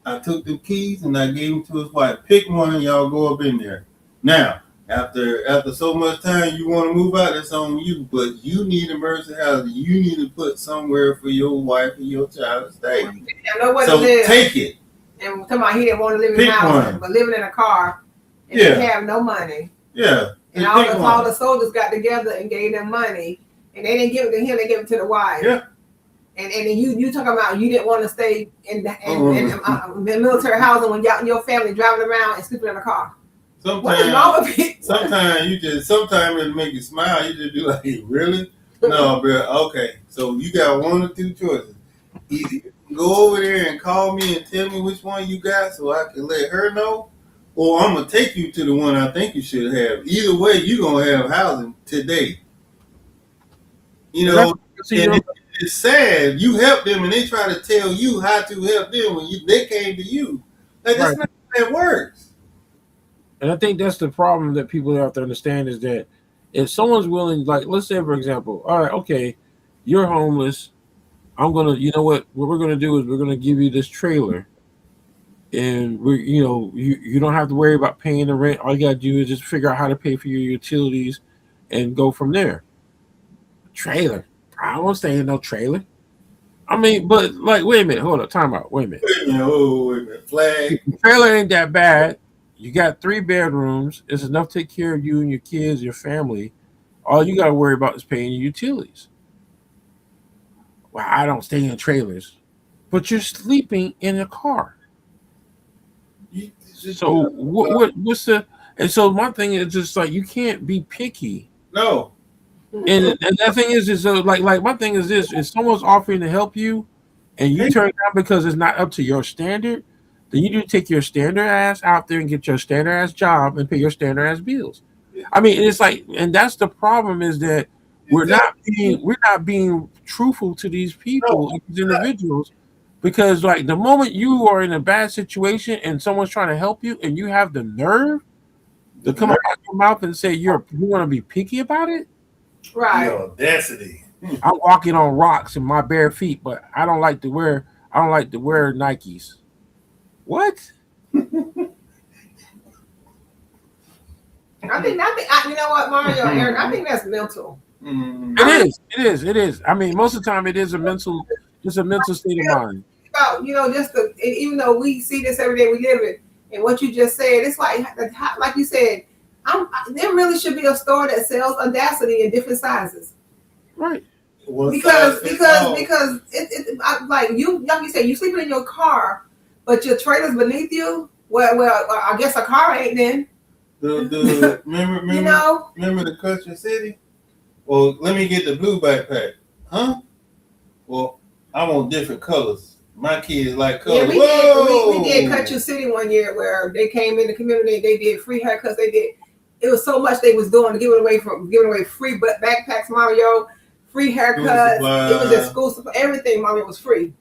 I took the keys and I gave them to his wife. Pick one and y'all go up in there. Now, after so much time, you want to move out, it's on you. But you need emergency housing. You need to put somewhere for your wife and your child to stay. So take it. And talking about he didn't want to live in a house, but living in a car and didn't have no money. Yeah. And all the soldiers got together and gave them money, and they didn't give it to him; they gave it to the wife. Yeah. And you talking about you didn't want to stay in military housing when your family driving around and sleeping in a car. Sometimes it'll make you smile. You just be like, "Really? No, bro. Okay, so you got one or two choices. Either you can go over there and call me and tell me which one you got so I can let her know, or I'm going to take you to the one I think you should have. Either way, you're going to have housing today." It's sad. You help them and they try to tell you how to help them when they came to you. Like, that's not how that works. And I think that's the problem that people have to understand is that if someone's willing, like, let's say, for example, all right, okay, you're homeless. I'm going to, what we're going to do is we're going to give you this trailer. And you don't have to worry about paying the rent. All you got to do is just figure out how to pay for your utilities and go from there. Trailer. I don't want to stay in no trailer. I mean, but like, wait a minute. Hold up. Time out. Wait a minute. Wait a minute. Flag. The trailer ain't that bad. You got 3 bedrooms. It's enough to take care of you and your kids, your family. All you got to worry about is paying your utilities. Well, I don't stay in trailers. But you're sleeping in a car. So what's the... And so my thing is just like, you can't be picky. No. And that thing is like my thing is this: if someone's offering to help you, and you turn it down because it's not up to your standard, then you need to take your standard ass out there and get your standard ass job and pay your standard ass bills. I mean, it's like, and that's the problem is that we're not being truthful to these people, these individuals, because like the moment you are in a bad situation and someone's trying to help you, and you have the nerve to come out your mouth and say you want to be picky about it. Right. The audacity. I'm walking on rocks in my bare feet, but I don't like to wear Nikes. What? You know what, Mario, Eric, I think that's mental. It is. I mean, most of the time it is just a mental state of mind. About, even though we see this every day we live it, and what you just said, it's like you said, there really should be a store that sells Audacity in different sizes. Right. Because like you said, you sleeping in your car, but your trailer's beneath you. Well, I guess a car ain't then. Remember the Country City? Well, let me get the blue backpack. Huh? Well, I want different colors. My kids like colors. Yeah, we did Country City one year where they came in the community. They did free haircuts. It was so much they was doing, giving away free backpacks, Mario, free haircuts. It was exclusive. Everything, Mario, was free.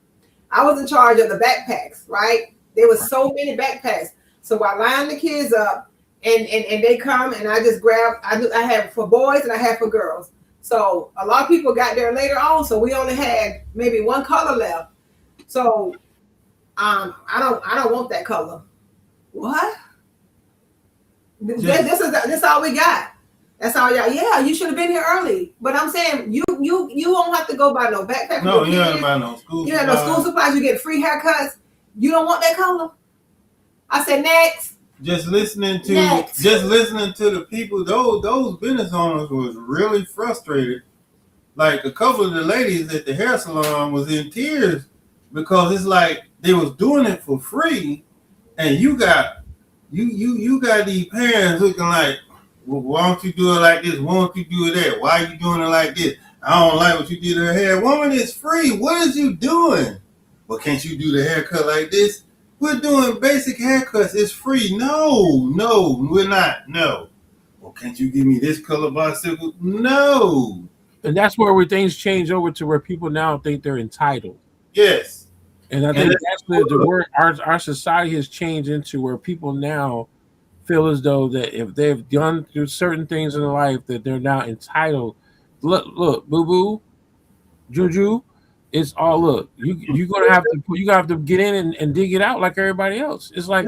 I was in charge of the backpacks, right? There was so many backpacks. So I lined the kids up, and they come, and I just grab. I had for boys and I had for girls. So a lot of people got there later on. So we only had maybe one color left. So I don't want that color. What? This all we got. That's all y'all. Yeah, you should have been here early. But I'm saying you won't have to go buy no backpack. No, you don't buy no school supplies. You have no school supplies. You get free haircuts. You don't want that color. I said next. Just listening to the people, those business owners was really frustrated. Like a couple of the ladies at the hair salon was in tears because it's like they was doing it for free, and you got these parents looking like, well, why don't you do it like this? Why don't you do it that? Why are you doing it like this? I don't like what you did to her hair. Woman, it's free. What is you doing? Well, can't you do the haircut like this? We're doing basic haircuts. It's free. No, we're not. No. Well, can't you give me this color bicycle? No. And that's where things change over to where people now think they're entitled. Yes. And I think that's the word our society has changed into, where people now feel as though that if they've done through certain things in life that they're now entitled. Look, boo boo, Juju, it's all look. You're gonna have to get in and dig it out like everybody else. It's like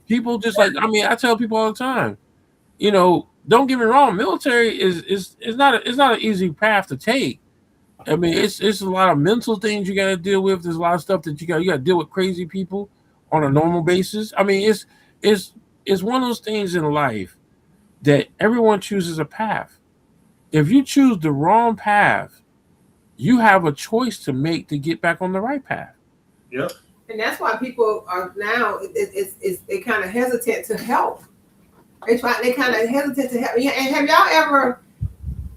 people just like, I mean, I tell people all the time, don't get me wrong, military is not an easy path to take. I mean, it's a lot of mental things you got to deal with. There's a lot of stuff that you got to deal with crazy people on a normal basis. I mean, it's one of those things in life that everyone chooses a path. If you choose the wrong path, you have a choice to make to get back on the right path. Yep. And that's why people are now they kind of hesitant to help. They kind of hesitant to help. And have y'all ever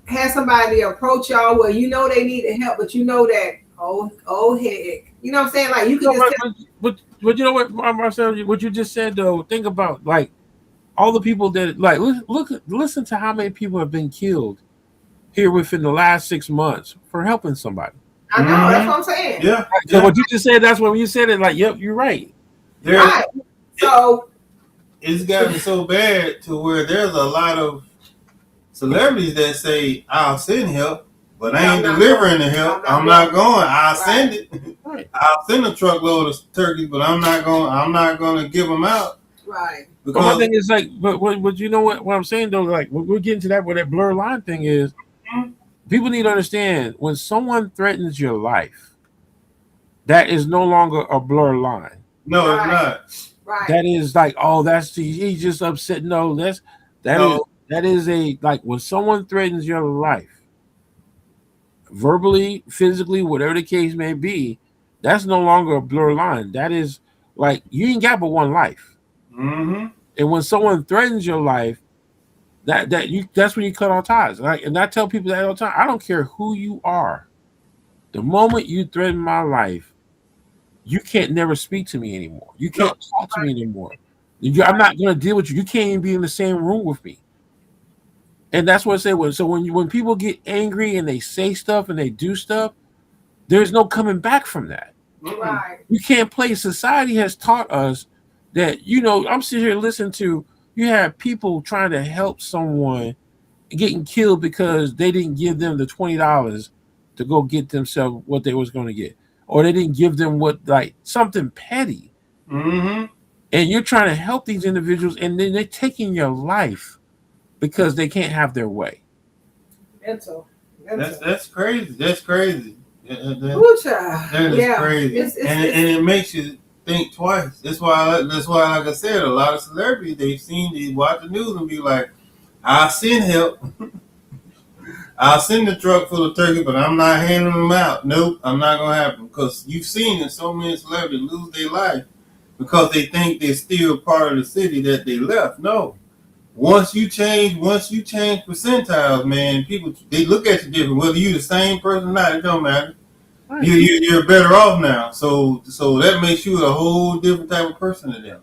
had somebody approach y'all where they need the help, but that oh heck, you know what I'm saying? Like you can but you know what, Marcel, what you just said though. Think about like all the people that like listen to how many people have been killed here within the last 6 months for helping somebody. I know, that's what I'm saying. Yeah. So what you just said, that's when you said it. Like, yep, you're right. Right. So it's gotten so bad to where there's a lot of celebrities that say, I'll send help, but I ain't delivering the help. I'm not going. I'll send it. Right. I'll send a truckload of turkeys, but I'm not going to give them out. Right. But my thing is like, but you know what I'm saying though, like we're getting to that where that blur line thing is. People need to understand when someone threatens your life, that is no longer a blur line. No, it's not. Right. That is like, oh, he's just upset. No, that is a like when someone threatens your life, verbally, physically, whatever the case may be, that's no longer a blur line. That is like you ain't got but one life. Mm-hmm. And when someone threatens your life, that's when you cut all ties. And I tell people that all the time. I don't care who you are. The moment you threaten my life, you can't never speak to me anymore. You can't talk to me anymore. I'm not going to deal with you. You can't even be in the same room with me. And that's what I say. So when people get angry and they say stuff and they do stuff, there's no coming back from that. Right. You can't play. Society has taught us that, I'm sitting here listening to, you have people trying to help someone getting killed because they didn't give them the $20 to go get themselves what they was going to get. Or they didn't give them something petty. Mm-hmm. And you're trying to help these individuals, and then they're taking your life because they can't have their way. Mental. That's crazy. That's crazy. That is crazy. And it makes you think twice. That's why, like I said, a lot of celebrities, they watch the news and be like, I'll send help. I'll send the truck full of turkey, but I'm not handing them out. Nope, I'm not going to happen. Because you've seen it, so many celebrities lose their life because they think they're still part of the city that they left. No. Once you change percentiles, man, people, they look at you different. Whether you're the same person or not, it don't matter. Right. You're better off now. So that makes you a whole different type of person to them.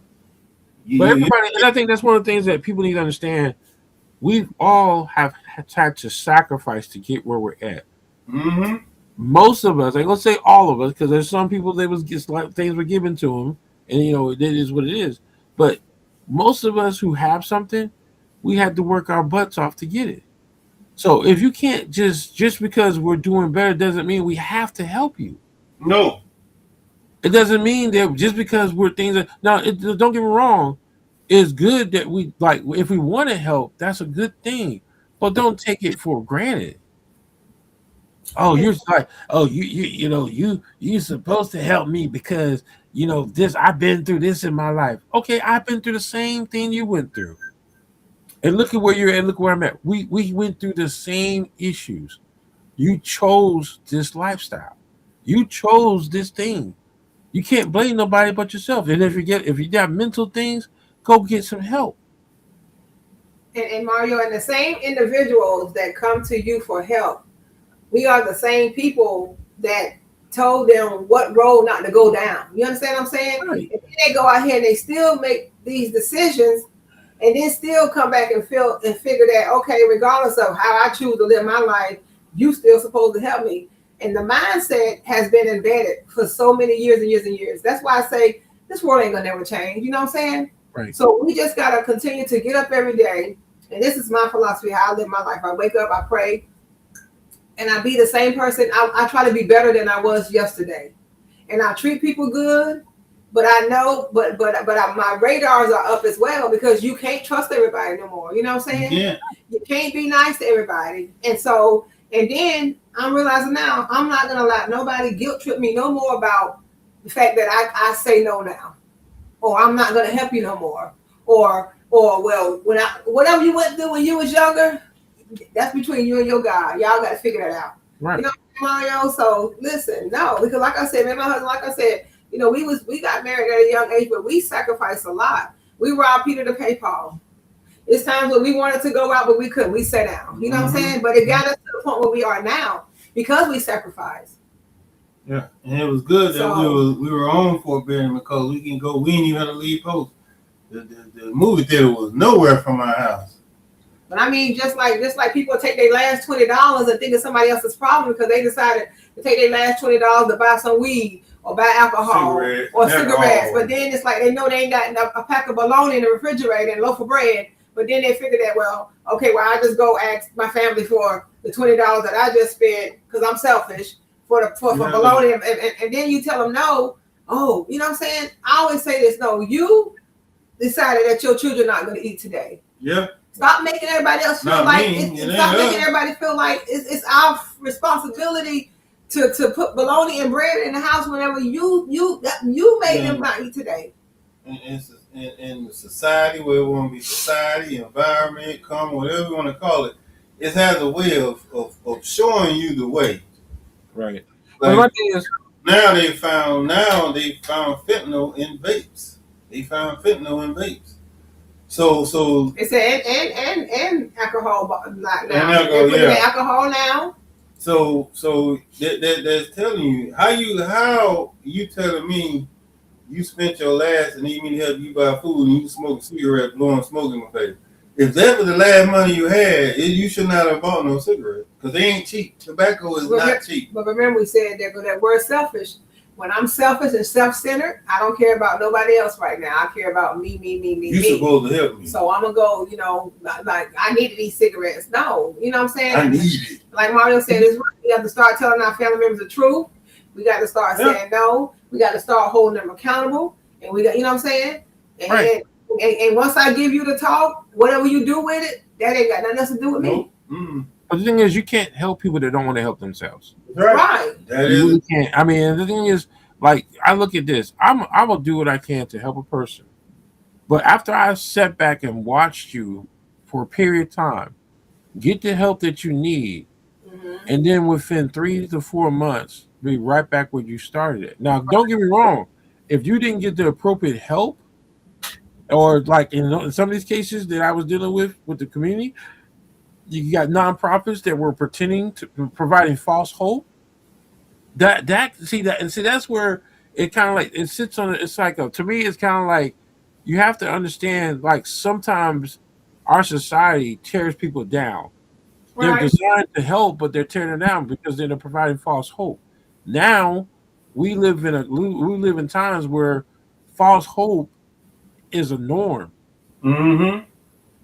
But everybody, and I think that's one of the things that people need to understand. We all have had to sacrifice to get where we're at. Mm-hmm. Most of us, let's say all of us, because there's some people things were given to them, and it is what it is. But most of us who have something, we had to work our butts off to get it. So if you can't just because we're doing better doesn't mean we have to help you. No. It doesn't mean that just because we're things that don't get me wrong, it's good that we if we want to help, that's a good thing. But don't take it for granted. Oh, you're like, you're supposed to help me because this, I've been through this in my life. Okay, I've been through the same thing you went through. And look at where you're at, look where I'm at. We went through the same issues. You chose this lifestyle. You chose this thing. You can't blame nobody but yourself. And if you got mental things, go get some help. And Mario, and the same individuals that come to you for help, we are the same people that told them what road not to go down. You understand what I'm saying? Right. And they go out here and they still make these decisions and then still come back and figure that, okay, regardless of how I choose to live my life, you still supposed to help me. And the mindset has been embedded for so many years and years and years. That's why I say this world ain't gonna never change. You know what I'm saying? Right. So we just gotta continue to get up every day. And this is my philosophy, how I live my life. I wake up, I pray, and I be the same person. I try to be better than I was yesterday. And I treat people good, but I know, but my radars are up as well because you can't trust everybody no more. You know what I'm saying? Yeah. You can't be nice to everybody. And then I'm realizing now I'm not gonna let nobody guilt trip me no more about the fact that I say no now, or I'm not gonna help you no more, or well, whatever you went through when you was younger, that's between you and your God. Y'all got to figure that out. Right. You know, Mario. So listen, no, because like I said, man, my husband, like I said, we got married at a young age, but we sacrificed a lot. We robbed Peter to pay Paul. It's times when we wanted to go out, but we couldn't. We sat down. You know what I'm saying? But it got us to the point where we are now because we sacrificed. Yeah, and it was good that we were on Fort Benning because we didn't even have to leave post. The movie theater was nowhere from our house. But I mean, just like people take their last $20 and think it's somebody else's problem because they decided to take their last $20 to buy some weed or buy alcohol or cigarettes. But then it's like they know they ain't got a pack of bologna in the refrigerator and a loaf of bread. But then they figure that, I just go ask my family for the $20 that I just spent because I'm selfish for bologna. And then you tell them no. Oh, you know what I'm saying? I always say this. No, you decided that your children are not going to eat today. Yeah. Stop making everybody else feel making everybody feel like it's our responsibility to put bologna and bread in the house whenever you made them not eat today. In the society, where it want to be society, environment, karma, whatever you want to call it, it has a way of showing you the way. Right. Like, my thing is, now they found fentanyl in vapes. So It said and alcohol now. And alcohol, They're putting yeah. in alcohol now. so that's telling you how you telling me you spent your last and even help you buy food and you smoke a cigarette blowing smoke in my face. If that was the last money you had, you should not have bought no cigarette because they ain't cheap. Tobacco is not cheap. But remember, we said that we're selfish. When I'm selfish and self-centered, I don't care about nobody else right now. I care about me. You supposed to help me. So I'm gonna go, like I needed these cigarettes. No, you know what I'm saying? I need it. Like Mario said, we have to start telling our family members the truth. We got to start saying no. We got to start holding them accountable. And we got, you know what I'm saying? And, Right. and once I give you the talk, whatever you do with it, that ain't got nothing else to do with me. Mm. But the thing is, you can't help people that don't want to help themselves. Right. That You is. really can't. I mean, the thing is, like, I look at this. I will do what I can to help a person, but after I sat back and watched you for a period of time, get the help that you need, and then within 3 to 4 months, be right back where you started it. Now, don't get me wrong. If you didn't get the appropriate help, or like in some of these cases that I was dealing with the community, you got nonprofits that were pretending to providing false hope. See that's where it kind of like it sits on. It's like to me, it's kind of like you have to understand. Like sometimes our society tears people down. They're Right. designed to help, but they're tearing it down because they're providing false hope. Now we live in times where false hope is a norm. Mm-hmm.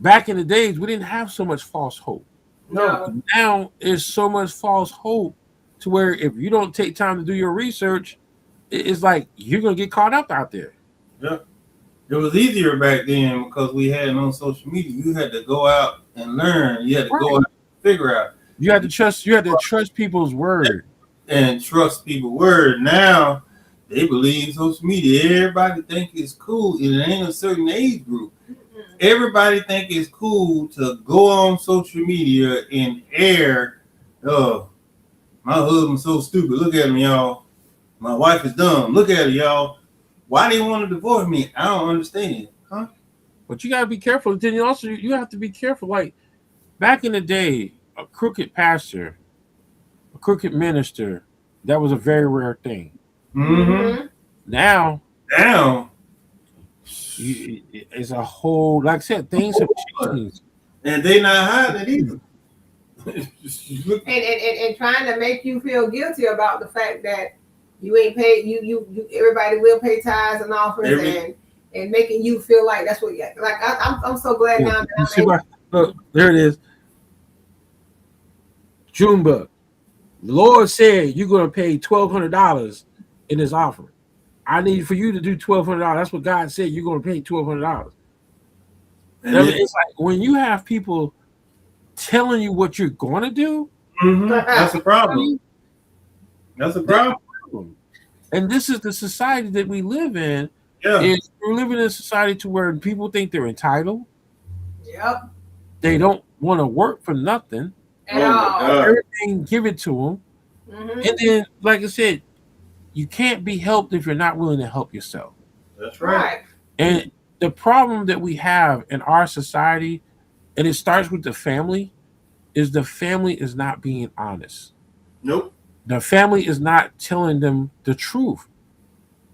Back in the days, we didn't have so much false hope. No. Now there's so much false hope to where if you don't take time to do your research, it's like you're gonna get caught up out there. Yeah. It was easier back then because we had no social media. You had to go out and learn. You had to go out and figure out. You had to trust people's word. And trust people's word. Now they believe social media. Everybody think it's cool. And it ain't a certain age group. Everybody think it's cool to go on social media and air. Oh, my husband's so stupid. Look at him, y'all. My wife is dumb. Look at her, y'all. Why they want to divorce me? I don't understand. Huh? But you gotta be careful. Then you have to be careful. Like back in the day, a crooked pastor, a crooked minister, that was a very rare thing. Mm-hmm. Now Now, it's a whole, like I said, things have changed. and they not hiding it either. And trying to make you feel guilty about the fact that you ain't paid. You everybody will pay tithes and offerings and making you feel like that's what. Like I'm so glad now that You I'm see able. look, there it is. Junebug. The Lord said you're gonna pay $1,200 in this offering. I need for you to do $1,200. That's what God said. You're gonna pay $1,200. It's like when you have people telling you what you're gonna do. That's a problem. That's a problem. And this is the society that we live in. Yeah. We're living in a society to where people think they're entitled. Yep. They don't want to work for nothing. At all. Everything give it to them. And then, like I said, you can't be helped if you're not willing to help yourself. That's right. And the problem that we have in our society, and it starts with the family, is the family is not being honest. Nope. The family is not telling them the truth.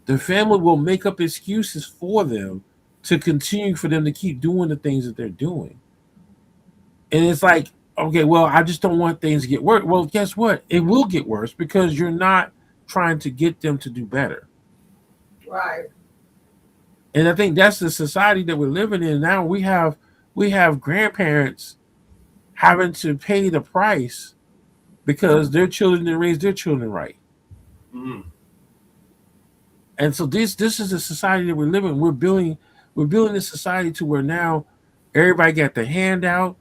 The family will make up excuses for them to continue for them to keep doing the things that they're doing. And it's like, okay, well, I just don't want things to get worse. Well, guess what? It will get worse because you're not trying to get them to do better. Right. And I think that's the society that we're living in now. We have grandparents having to pay the price because their children didn't raise their children right. Mm-hmm. And so this is the society that we're living in. We're building this society to where now everybody got the handout,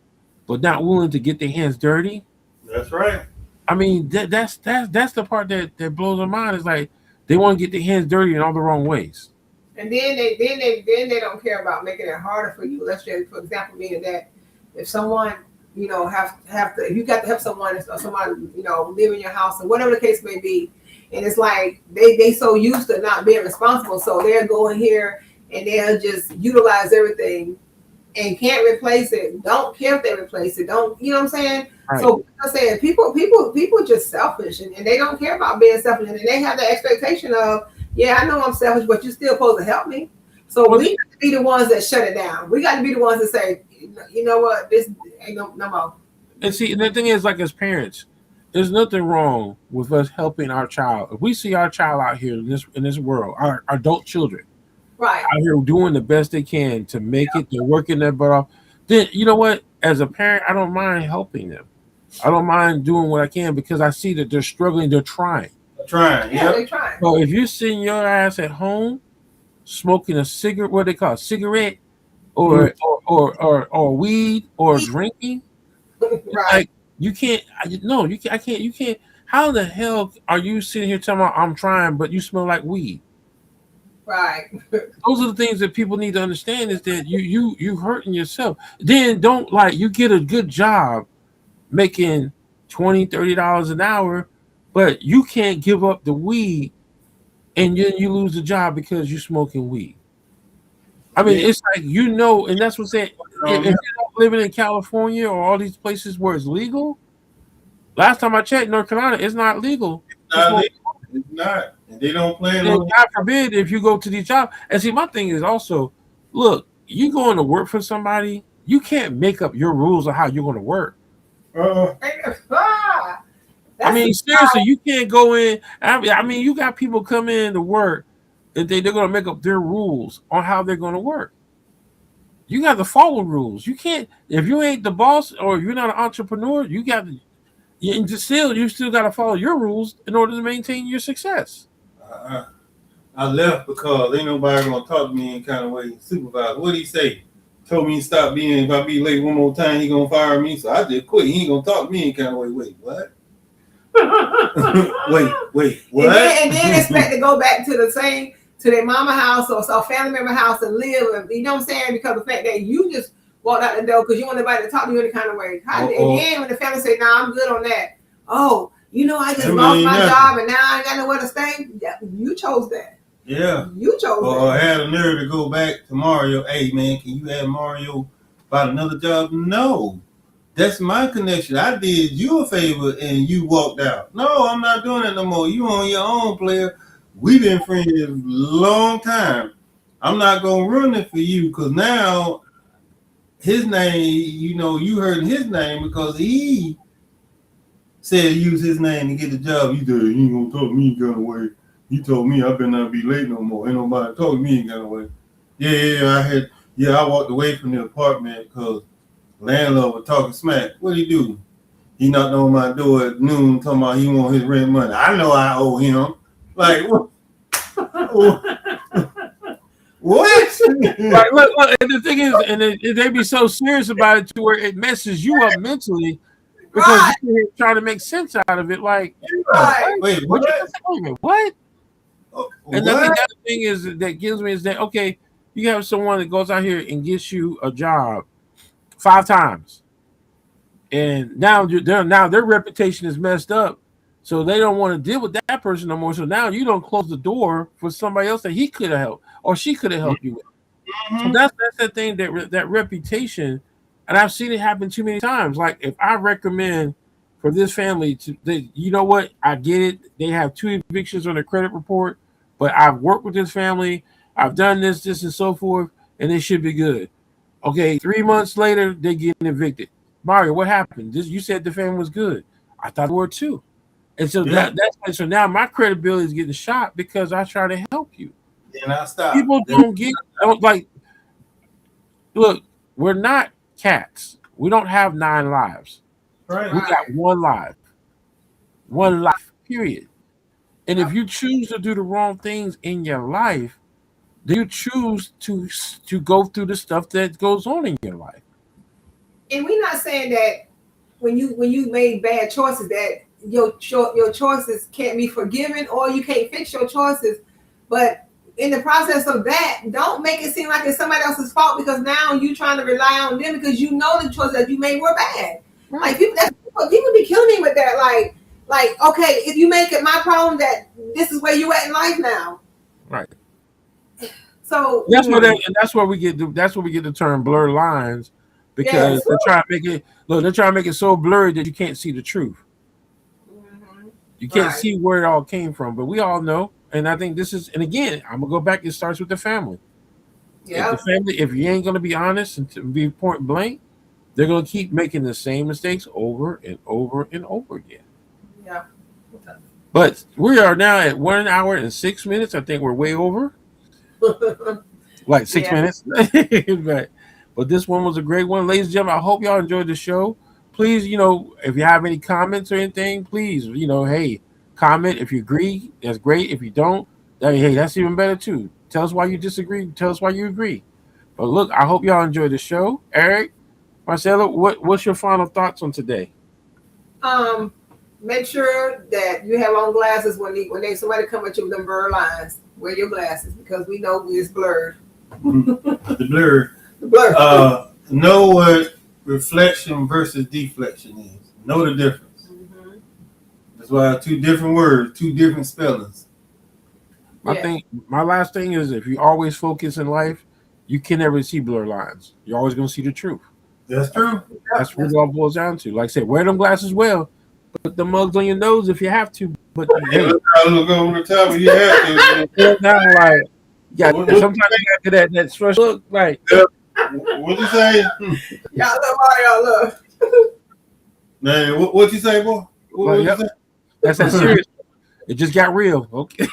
but not willing to get their hands dirty. That's right. I mean, that's the part that blows my mind. Is like they want to get their hands dirty in all the wrong ways. And then they don't care about making it harder for you. Let's just, for example, meaning that if someone, have to, if you got to help someone or someone, live in your house or whatever the case may be, and it's like they so used to not being responsible, so they'll go in here and they'll just utilize everything and can't replace it, don't care if they replace it. Don't, you know what I'm saying? Right. So I'm saying people just selfish, and they don't care about being selfish, and they have the expectation of, yeah, I know I'm selfish, but you're still supposed to help me. So we got to be the ones that shut it down. We got to be the ones that say, you know what, this ain't no more. And see, the thing is, like as parents, there's nothing wrong with us helping our child. If we see our child out here in this world, our adult children Right. out here doing the best they can to make it, they're working their butt off, then you know what? As a parent, I don't mind helping them. I don't mind doing what I can because I see that they're struggling, they're trying. Trying, Yeah, yep. they trying. So if you're sitting your ass at home smoking a cigarette, what they call it, cigarette, or weed or drinking, Right. like you can't. No, you can't. I can't. You can't. How the hell are you sitting here telling me I'm trying, but you smell like weed? Right. Those are the things that people need to understand. Is that you hurting yourself. Then don't like you get a good job making $20-$30 an hour, but you can't give up the weed, and then you lose the job because you're smoking weed. I mean, it's like and that's what I'm saying. If you're not living in California or all these places where it's legal, last time I checked, North Carolina, it's not legal. It's not. And they don't plan And on God forbid if you go to these jobs. And see, my thing is also, look, you going to work for somebody, you can't make up your rules of how you're going to work. I mean, seriously, you can't go in. I mean, you got people come in to work and they're going to make up their rules on how they're going to work. You got to follow rules. You can't, if you ain't the boss or if you're not an entrepreneur, you still got to follow your rules in order to maintain your success. I left because ain't nobody gonna talk to me in kind of way. Supervisor, what'd he say? Told me to stop being. If I be late one more time, he gonna fire me. So I just quit. He ain't gonna talk to me in kind of way. Wait, what? wait, what? And then expect to go back to their mama house or family member house and live. You know what I'm saying? Because of the fact that you just walked out the door because you want anybody to talk to you any kind of way. And then when the family say, "Nah, I'm good on that." Oh, I just lost my job and now I ain't got nowhere to stay. Yeah, you chose that. Yeah. You chose that. Or I had a nerve to go back to Mario. Hey, man, can you have Mario about another job? No. That's my connection. I did you a favor and you walked out. No, I'm not doing it no more. You on your own, player. We've been friends a long time. I'm not going to ruin it for you because now his name, you heard his name because he said use his name to get the job. He said, you ain't going to talk to me kind of way. He told me I better not be late no more. Ain't nobody talk to me kind of way. I walked away from the apartment because landlord was talking smack. What'd he do? He knocked on my door at noon talking about he want his rent money. I know I owe him. Like, what? What? Right, look, and the thing is, and they be so serious about it to where it messes you up mentally because you're trying to make sense out of it. Like, wait, what? What? And the other thing is that gives me is that okay, you have someone that goes out here and gets you a job 5 times, and now their reputation is messed up, so they don't want to deal with that person no more. So now you don't close the door for somebody else that he could have helped or she could have helped you with. So that's the thing that reputation, and I've seen it happen too many times. Like if I recommend for this family you know what, I get it. They have 2 evictions on their credit report, but I've worked with this family. I've done this, and so forth, and they should be good. Okay, 3 months later, they're getting evicted. Mario, what happened? You said the family was good. I thought they were too. And so so now my credibility is getting shot because I try to help you. And I stop. People look, we're not cats. We don't have 9 lives. Right. We got 1 life. 1 life, period. And if you choose to do the wrong things in your life, then you choose to go through the stuff that goes on in your life. And we're not saying that when you made bad choices that your choices can't be forgiven or you can't fix your choices. But in the process of that, don't make it seem like it's somebody else's fault because now you're trying to rely on them because you know the choices that you made were bad. Right. Like people be killing me with that. Like, okay, if you make it my problem that this is where you at in life now. Right. So That's where we get the term blur lines, because Yes. they're trying to make it they're trying to make it so blurry that you can't see the truth. Mhm. You can't Right. see where it all came from. But we all know, and I think this is, and again, I'm gonna go back. It starts with the family. If the Yeah. family, if you ain't gonna be honest and to be point blank, they're gonna keep making the same mistakes over and over and over again. Yeah. But we are now at 1 hour and 6 minutes. I think we're way over, like six Yeah. minutes. but this one was a great one, ladies and gentlemen. I hope y'all enjoyed the show. Please, if you have any comments or anything, please, hey, comment. If you agree, that's great. If you don't, hey, that's even better too. Tell us why you disagree. Tell us why you agree. But look, I hope y'all enjoyed the show. Eric, Marcelo, what's your final thoughts on today? Make sure that you have on glasses when somebody come at you with them blurred lines. Wear your glasses because we know it's blurred. The blur. The blur. Know what reflection versus deflection is. Know the difference. Mhm. That's why two different words, two different spellings. My last thing is, if you always focus in life, you can never see blur lines. You're always going to see the truth. That's true. That's what it all boils down to. Like I said, wear them glasses well. Put the mugs on your nose if you have to. But hey, Look over the top if you have to. now, like, yeah, sometimes you got to that special look. Like, What'd you say? Y'all love all y'all love. Man, what'd you say, boy? What'd you say? That's that serious. It just got real. Okay.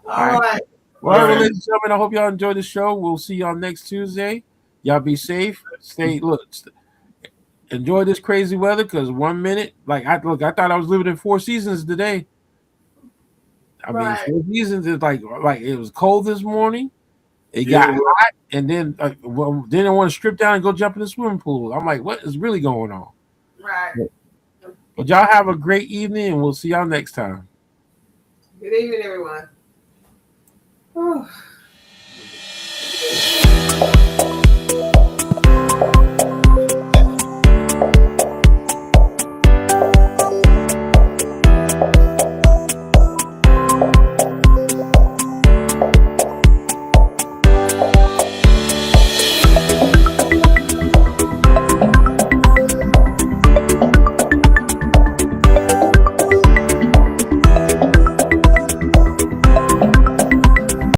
All right. Well, ladies and gentlemen, I hope y'all enjoyed the show. We'll see y'all next Tuesday. Y'all be safe. Enjoy this crazy weather, because 1 minute, I thought I was living in Four Seasons today. I mean, Four Seasons is like it was cold this morning. It got hot, and then then I want to strip down and go jump in the swimming pool. I'm like, what is really going on? Right. But y'all have a great evening, and we'll see y'all next time. Good evening, everyone.